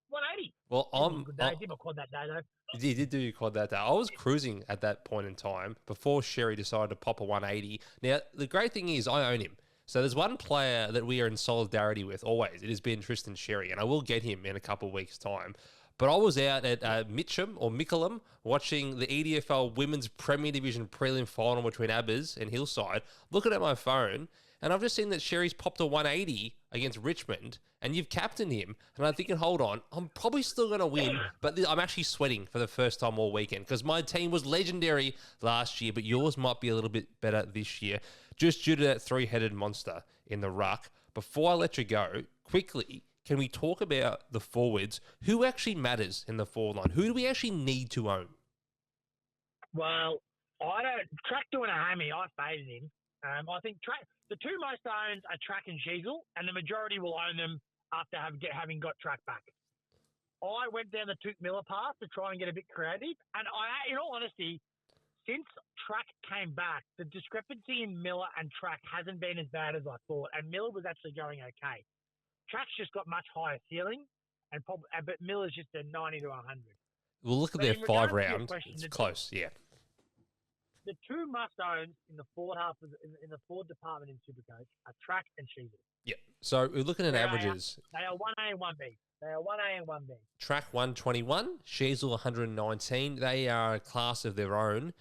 180. Well, I did my quad that day, though. You did do your quad that day. I was cruising at that point in time before Sherry decided to pop a 180. Now, the great thing is I own him. So there's one player that we are in solidarity with always. It has been Tristan Sherry, and I will get him in a couple of weeks' time. But I was out at Mickleham watching the EDFL Women's Premier Division prelim final between Abbas and Hillside, looking at my phone, and I've just seen that Sherry's popped a 180 against Richmond, and you've captained him, and I'm thinking, hold on, I'm probably still going to win, but I'm actually sweating for the first time all weekend because my team was legendary last year, but yours might be a little bit better this year, just due to that 3-headed monster in the ruck. Before I let you go, quickly, can we talk about the forwards? Who actually matters in the forward line? Who do we actually need to own? Well, I don't. Track doing a hammy, I favored him. I think the 2 most owned are Track and Sheasel, and the majority will own them after having got Track back. I went down the Toot Miller path to try and get a bit creative, and in all honesty, since Track came back, the discrepancy in Miller and Track hasn't been as bad as I thought, and Miller was actually going okay. Track's just got much higher ceiling, but Miller's just a 90 to 100. We'll look at their 5 rounds. It's close, yeah. The 2 must-owns in the forward half in the forward department in SuperCoach are Track and Sheasel. Yeah. So we're looking at averages. They are 1A and 1B. They are 1A and 1B. Track 121, Sheasel 119. They are a class of their own.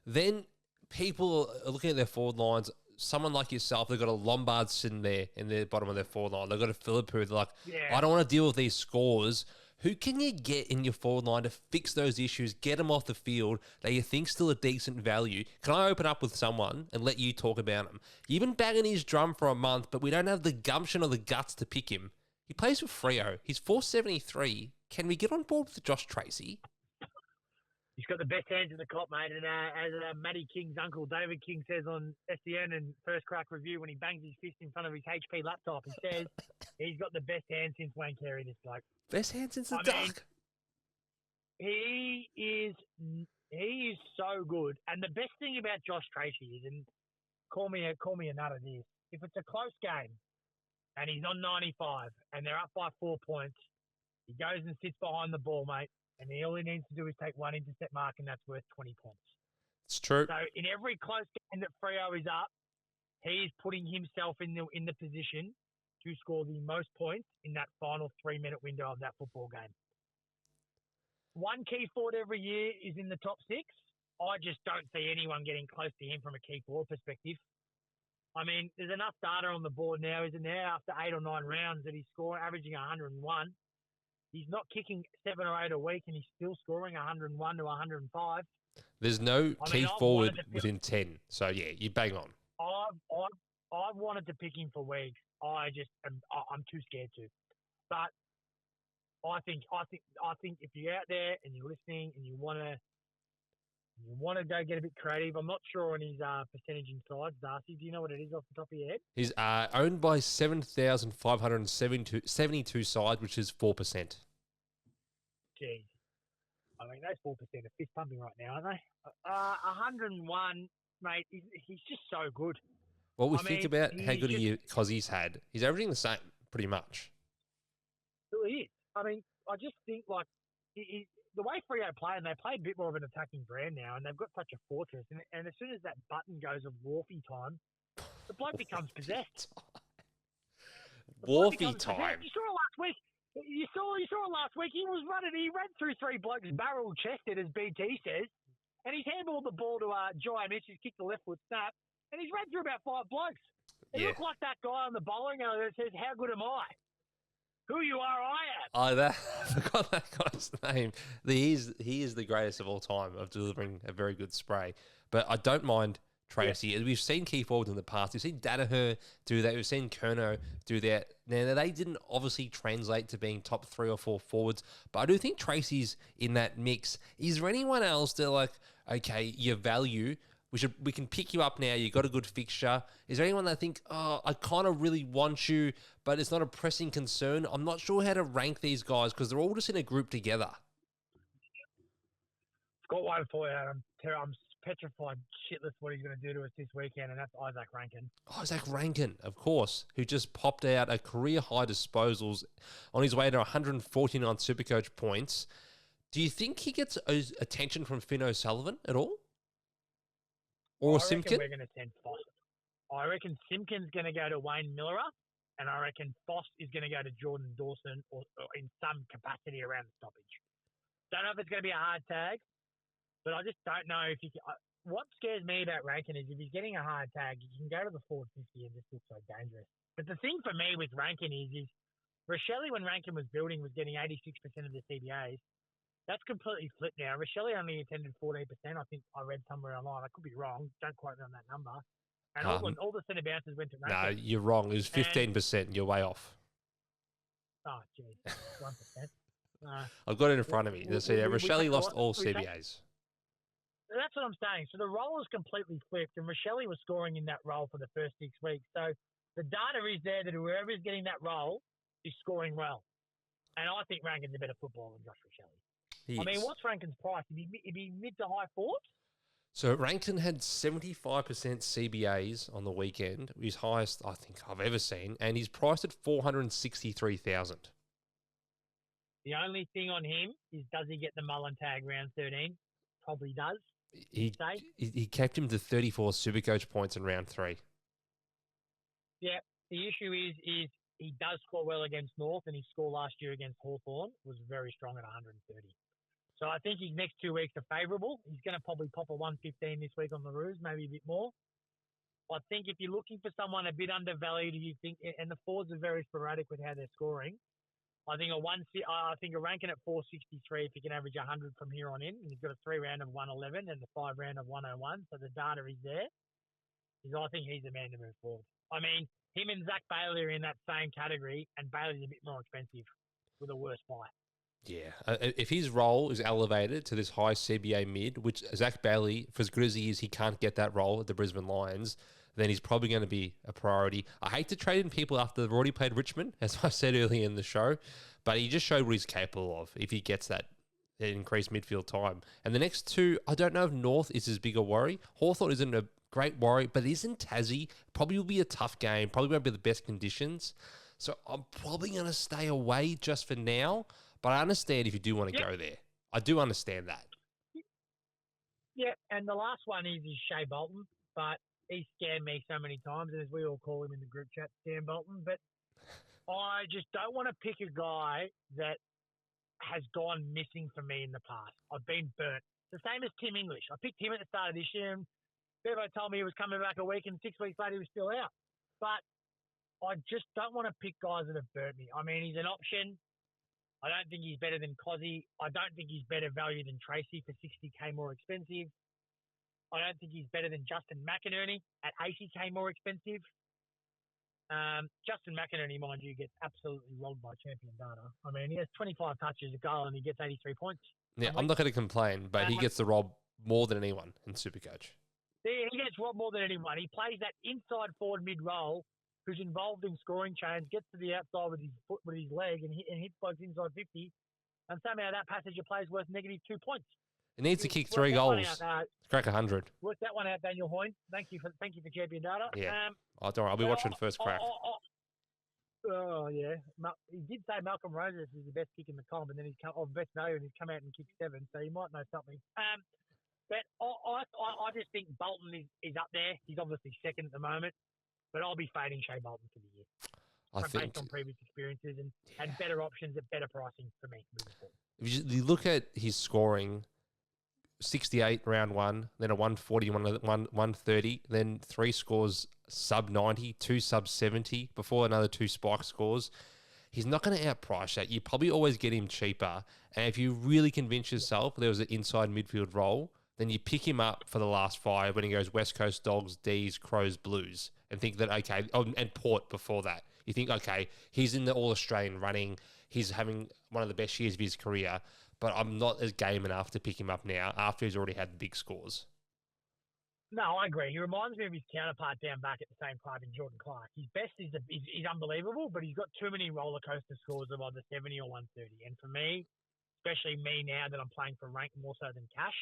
Then people are looking at their forward lines. Someone like yourself, they've got a Lombard sitting there in the bottom of their forward line. They've got a Phillip who they're like, I don't want to deal with these scores. Who can you get in your forward line to fix those issues, get them off the field that you think still a decent value? Can I open up with someone and let you talk about him? You've been banging his drum for a month, but we don't have the gumption or the guts to pick him. He plays with Freo. He's 473. Can we get on board with Josh Tracy? He's got the best hands in the cop, mate. And as Matty King's uncle, David King, says on SEN and First Crack Review when he bangs his fist in front of his HP laptop, he says he's got the best hands since Wayne Carey, this bloke. Best hands since the duck. He is so good. And the best thing about Josh Tracy is, and call me a nut of this, if it's a close game and he's on 95 and they're up by 4 points, he goes and sits behind the ball, mate. And all he needs to do is take 1 intercept mark, and that's worth 20 points. It's true. So in every close game that Freo is up, he is putting himself in the position to score the most points in that final 3-minute window of that football game. One key forward every year is in the top 6. I just don't see anyone getting close to him from a key forward perspective. I mean, there's enough data on the board now, isn't there, after 8 or 9 rounds that he's averaging 101. He's not kicking 7 or 8 a week, and he's still scoring 101 to 105. There's no key forward within 10. So, yeah, you bang on. I've wanted to pick him for weeks. I'm too scared to. But I think if you're out there and you're listening and you want to go get a bit creative, I'm not sure on his percentage inside. Darcy, do you know what it is off the top of your head? He's owned by 7,572 sides, which is 4%. Jeez. I mean, those 4% are fist pumping right now, aren't they? 101, mate, he's just so good. Well, think about how good he's had. He's averaging the same, pretty much. He is. I mean, I just think, like, the way Freo play, and they play a bit more of an attacking brand now, and they've got such a fortress, and as soon as that button goes of Wharfy time, the bloke becomes possessed. Wharfy time. You saw it last week. You saw it last week. He ran through three blokes barrel chested, as BT says, and he's handballed the ball to Jai Mitch. He's kicked the left foot snap, and he's ran through about five blokes. He looked like that guy on the bowling alley that says, "How good am I? Who you are, I am." I forgot that guy's name. He is the greatest of all time of delivering a very good spray. But I don't mind Tracy. Yeah. We've seen key forwards in the past. We've seen Danaher do that. We've seen Kerno do that. Now, they didn't obviously translate to being top 3 or 4 forwards, but I do think Tracy's in that mix. Is there anyone else that, like, okay, your value, we can pick you up now, you got a good fixture? Is there anyone that think, oh, I kind of really want you, but it's not a pressing concern? I'm not sure how to rank these guys because they're all just in a group together. Got one for you, Adam. I'm petrified shitless what he's going to do to us this weekend, and that's Isaac Rankin. Isaac Rankin, of course, who just popped out a career-high disposals on his way to 149 SuperCoach points. Do you think he gets attention from Finn O'Sullivan at all? Or Simpkin? We're going to send Foss. I reckon Simpkin's going to go to Wayne Milera, and I reckon Foss is going to go to Jordan Dawson or in some capacity around the stoppage. Don't know if it's going to be a hard tag, but I just don't know if he can. What scares me about Rankin is if he's getting a hard tag, he can go to the forward 50 and just look so dangerous. But the thing for me with Rankin is Rochelle, when Rankin was building, was getting 86% of the CBAs. That's completely flipped now. Rochelle only attended 14%. I think I read somewhere online. I could be wrong. Don't quote me on that number. And all the centre bounces went to Rankin. No, you're wrong. It was 15%. You're way off. Oh, geez. 1%. I've got it in front of me. Rochelle lost all CBAs. That's what I'm saying. So the role is completely flipped, and Rochelle was scoring in that role for the first 6 weeks. So the data is there that whoever is getting that role is scoring well. And I think Rankin's a better footballer than Josh Rochelle. I mean, what's Rankin's price? He'd be mid to high fours? So Rankin had 75% CBAs on the weekend, his highest I think I've ever seen, and he's priced at 463,000. The only thing on him is, does he get the Mullen tag round 13? Probably does. He kept him to 34 SuperCoach points in round 3. Yeah, the issue is he does score well against North, and his score last year against Hawthorn was very strong at 130. So I think his next 2 weeks are favourable. He's going to probably pop a 115 this week on the Roos, maybe a bit more. I think if you're looking for someone a bit undervalued, and the forwards are very sporadic with how they're scoring, I think a Rankin at 463 if he can average 100 from here on in. He's got a 3 round of 111 and a 5 round of 101, so the data is there. I think he's the man to move forward. I mean, him and Zach Bailey are in that same category, and Bailey's a bit more expensive with a worse buy. Yeah, if his role is elevated to this high CBA mid, which Zach Bailey, for as good as he is, he can't get that role at the Brisbane Lions, then he's probably going to be a priority. I hate to trade in people after they've already played Richmond, as I said earlier in the show, but he just showed what he's capable of if he gets that increased midfield time. And the next two, I don't know if North is as big a worry. Hawthorn isn't a great worry, but isn't Tassie. Probably will be a tough game, probably won't be the best conditions. So I'm probably going to stay away just for now. But I understand if you do want to go there. I do understand that. Yeah, and the last one is Shea Bolton, but he scammed me so many times, and as we all call him in the group chat, Scam Bolton. But I just don't want to pick a guy that has gone missing for me in the past. I've been burnt. The same as Tim English. I picked him at the start of this year, and Bevo told me he was coming back a week, and 6 weeks later he was still out. But I just don't want to pick guys that have burnt me. I mean, he's an option. I don't think he's better than Cozzy. I don't think he's better value than Tracy for 60K more expensive. I don't think he's better than Justin McInerney at 80K more expensive. Justin McInerney, mind you, gets absolutely rolled by champion data. I mean, he has 25 touches, a goal, and he gets 83 points. Yeah, I'm not going to complain, but he gets the rob more than anyone in SuperCoach. Yeah, he gets robbed more than anyone. He plays that inside forward mid-roll, who's involved in scoring chains, gets to the outside with his foot, with his leg, and hits blokes inside 50, and somehow that passage of play is worth -2 points. He needs to kick 3 goals. Crack 100. Work that one out, Daniel Hoyne. Thank you for champion data. Yeah. Don't worry, I'll be watching first crack. Oh yeah. He did say Malcolm Roses is the best kick in the comp, and then best value, and he's come out and kicked 7, so he might know something. But I just think Bolton is up there. He's obviously second at the moment. But I'll be fading Shea Bolton for the year. based on previous experiences and better options at better pricing for me moving forward. If you look at his scoring, 68 round one, then a 140, 130, then 3 scores sub 90, 2 sub 70 before another 2 spike scores. He's not going to outprice that. You probably always get him cheaper. And if you really convince yourself there was an inside midfield role, then you pick him up for the last 5 when he goes West Coast Dogs, D's, Crows, Blues, and think that, okay, and Port before that. You think, okay, he's in the All-Australian running. He's having one of the best years of his career, but I'm not as game enough to pick him up now after he's already had the big scores. No, I agree. He reminds me of his counterpart down back at the same club in Jordan Clark. His best is unbelievable, but he's got too many roller coaster scores of either 70 or 130. And for me, especially me now that I'm playing for rank more so than cash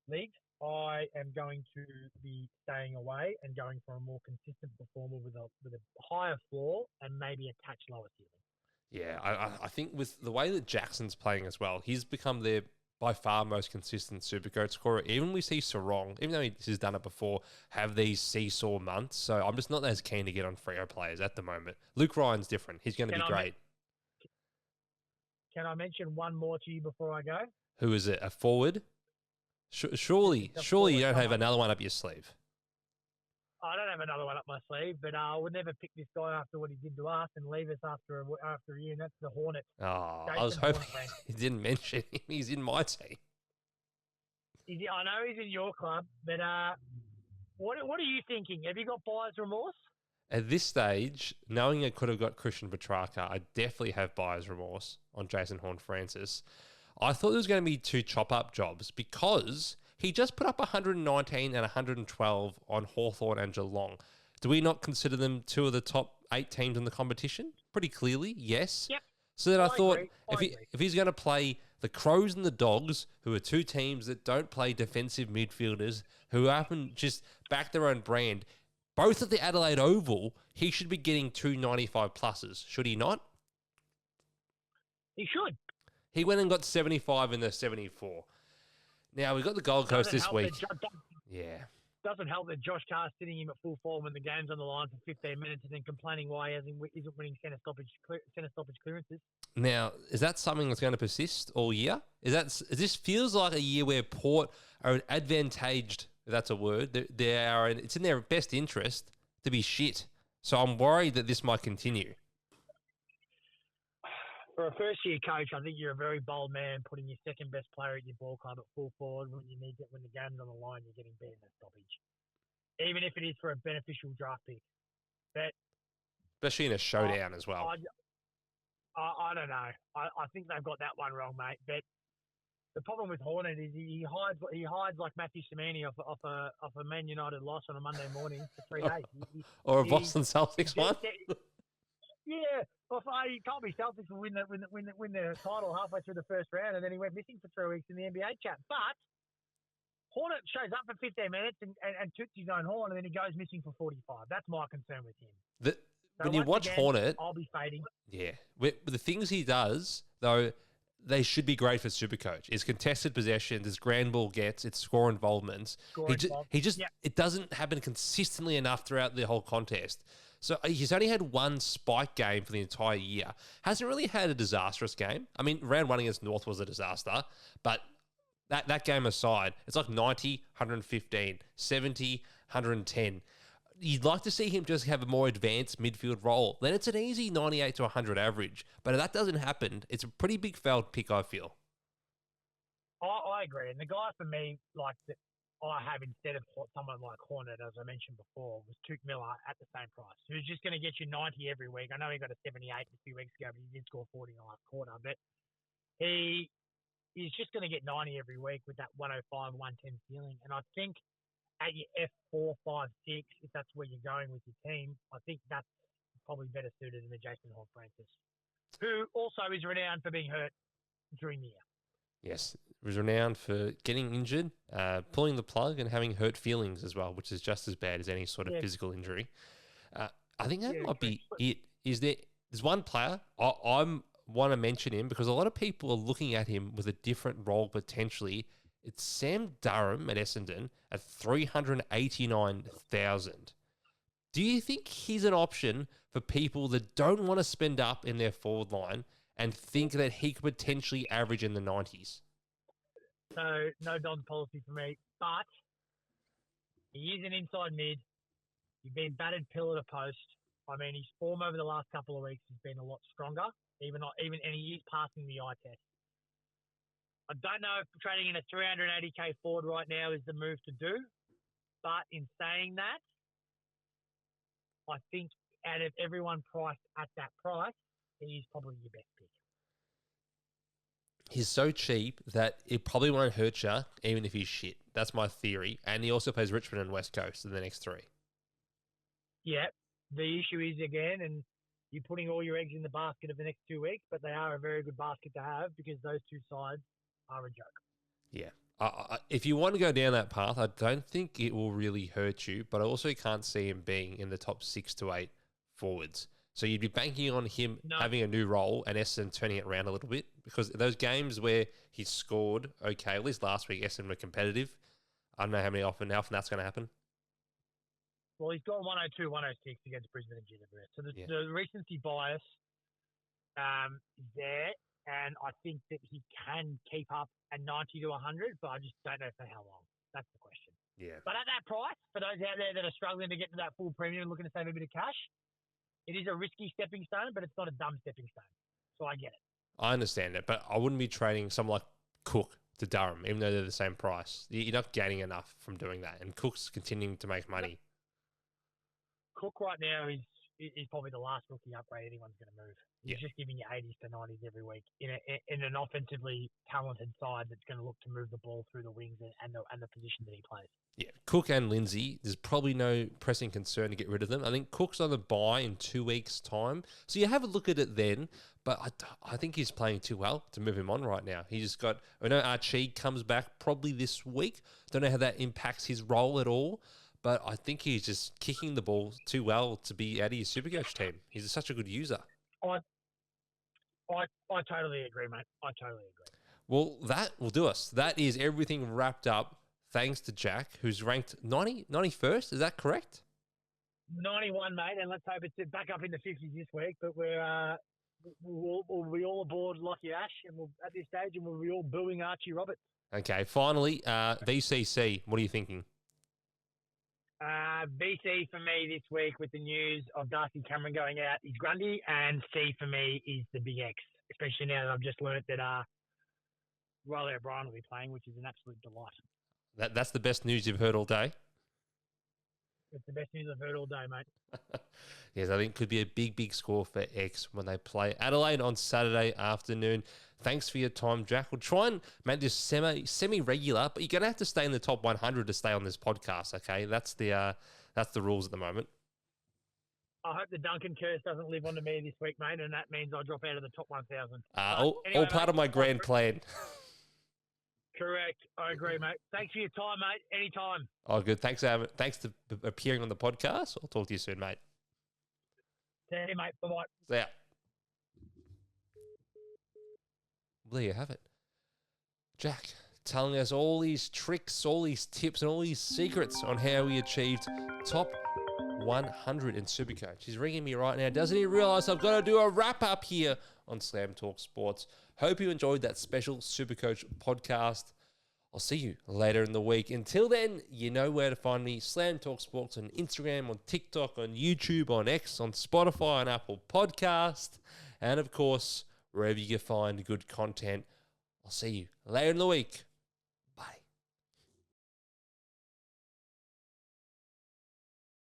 leagues, I am going to be staying away and going for a more consistent performer with a higher floor and maybe a touch lower ceiling. Yeah, I think with the way that Jackson's playing as well, he's become their by far most consistent SuperCoach scorer. Even we see Sarong, even though he's done it before, have these seesaw months. So I'm just not as keen to get on Freo players at the moment. Luke Ryan's different. He's going to be great. Can I mention one more to you before I go? Who is it? A forward? Surely you don't have another one up your sleeve. I don't have another one up my sleeve, but I would never pick this guy after what he did to us and leave us after a year, and that's the Hornet. Oh, I was hoping he didn't mention him. He's in my team. I know he's in your club, but what are you thinking? Have you got buyer's remorse? At this stage, knowing I could have got Christian Petrarca, I definitely have buyer's remorse on Jason Horne-Francis. I thought there was going to be 2 chop-up jobs because he just put up 119 and 112 on Hawthorn and Geelong. Do we not consider them 2 of the top 8 teams in the competition? Pretty clearly, yes. Yep. So then I thought if he's going to play the Crows and the Dogs, who are 2 teams that don't play defensive midfielders, who often just back their own brand, both at the Adelaide Oval, he should be getting 2 95 pluses, should he not? He should. He went and got 75 in the 74. Now, we've got the Gold Coast this week. Doesn't help that Josh Carr's sitting him at full form when the game's on the line for 15 minutes and then complaining why he isn't winning centre stoppage clearances. Now, is that something that's going to persist all year? This feels like a year where Port are advantaged, if that's a word. It's in their best interest to be shit. So I'm worried that this might continue. For a first-year coach, I think you're a very bold man putting your second-best player at your ball club at full forward when the game's on the line, you're getting beaten at stoppage. Even if it is for a beneficial draft pick. But especially in a showdown as well. I don't know. I think they've got that one wrong, mate. But the problem with Hornet is he hides like Matthew Samani off a Man United loss on a Monday morning for 3 days. Or a Boston Celtics one. Yeah, well, he can't be selfish and win the title halfway through the first round, and then he went missing for 3 weeks in the NBA chat. But Hornet shows up for 15 minutes and toots his own horn, and then he goes missing for 45. That's my concern with him. When you watch Hornet, I'll be fading. Yeah, with the things he does, though, they should be great for SuperCoach. It's contested possessions, it's grand ball gets, it's score involvements. It doesn't happen consistently enough throughout the whole contest. So he's only had 1 spike game for the entire year. Hasn't really had a disastrous game. I mean, round 1 against North was a disaster, but that game aside, it's like 90, 115, 70, 110. You'd like to see him just have a more advanced midfield role. Then it's an easy 98 to 100 average. But if that doesn't happen, it's a pretty big failed pick, I feel. I agree. And the guy for me, I have instead of someone like Hornet, as I mentioned before, was Tuke Miller at the same price, who's just going to get you 90 every week. I know he got a 78 a few weeks ago, but he did score 40 in the last quarter. But he's just going to get 90 every week with that 105, 110 ceiling. And I think at your F4, 5, 6, if that's where you're going with your team, I think that's probably better suited than the Jason Horne-Francis, who also is renowned for being hurt during the year. Yes, he was renowned for getting injured, pulling the plug, and having hurt feelings as well, which is just as bad as any sort of physical injury. I think that might be it. There's one player I want to mention him because a lot of people are looking at him with a different role potentially. It's Sam Durham at Essendon at 389,000. Do you think he's an option for people that don't want to spend up in their forward line and think that he could potentially average in the 90s? So, no Don's policy for me. But he is an inside mid. He's been battered pillar to post. I mean, his form over the last couple of weeks has been a lot stronger, and he is passing the eye test. I don't know if trading in a 380k forward right now is the move to do, but in saying that, I think out of everyone priced at that price, he's probably your best pick. He's so cheap that it probably won't hurt you, even if he's shit. That's my theory. And he also plays Richmond and West Coast in the next 3. Yeah. The issue is, again, and you're putting all your eggs in the basket of the next 2 weeks, but they are a very good basket to have because those two sides are a joke. Yeah. If you want to go down that path, I don't think it will really hurt you, but I also can't see him being in the top 6 to 8 forwards. So you'd be banking on him having a new role and Essendon turning it around a little bit, because those games where he scored okay, at least last week Essendon were competitive. I don't know how often that's going to happen. Well, he's got 102, 106 against Brisbane and Ginebra. So the recency bias is there, and I think that he can keep up at 90 to 100, but I just don't know for how long. That's the question. Yeah. But at that price, for those out there that are struggling to get to that full premium, looking to save a bit of cash, it is a risky stepping stone, but it's not a dumb stepping stone. So I get it. I understand it, but I wouldn't be trading someone like Cook to Durham, even though they're the same price. You're not gaining enough from doing that, and Cook's continuing to make money. Cook right now is probably the last rookie upgrade anyone's going to move. He's just giving you 80s to 90s every week in an offensively talented side that's going to look to move the ball through the wings and the position that he plays. Yeah, Cook and Lindsay, there's probably no pressing concern to get rid of them. I think Cook's on the buy in 2 weeks' time. So you have a look at it then, but I think he's playing too well to move him on right now. I know Archie comes back probably this week. Don't know how that impacts his role at all. But I think he's just kicking the ball too well to be out of his SuperCoach team. He's such a good user. I totally agree, mate. I totally agree. Well, that will do us. That is everything wrapped up thanks to Jack, who's ranked 91st. Is that correct? 91, mate. And let's hope it's back up in the 50s this week. But we'll be all aboard Lockie Ash at this stage, and we'll be all booing Archie Roberts. Okay, finally, VCC, what are you thinking? BC for me this week with the news of Darcy Cameron going out is Grundy, and C for me is the Big X, especially now that I've just learnt that Riley O'Brien will be playing, which is an absolute delight. That's the best news you've heard all day? It's the best news I've heard all day, mate. Yes, I think it could be a big score for X when they play Adelaide on Saturday afternoon. Thanks for your time, Jack. We'll try and make this semi-regular, but you're going to have to stay in the top 100 to stay on this podcast, okay? That's the rules at the moment. I hope the Duncan curse doesn't live on to me this week, mate, and that means I drop out of the top 1,000. All part of my grand plan. Correct. I agree, mate. Thanks for your time, mate. Anytime. Oh, good. Thanks for appearing on the podcast. I'll talk to you soon, mate. See you, mate. Bye-bye. See ya. Well, there you have it. Jack telling us all these tricks, all these tips, and all these secrets on how he achieved top 100 in SuperCoach. He's ringing me right now. Doesn't he realize I've got to do a wrap-up here on Slam Talk Sports? Hope you enjoyed that special SuperCoach podcast. I'll see you later in the week. Until then, you know where to find me. Slam Talk Sports on Instagram, on TikTok, on YouTube, on X, on Spotify, on Apple Podcast, and of course, wherever you can find good content. I'll see you later in the week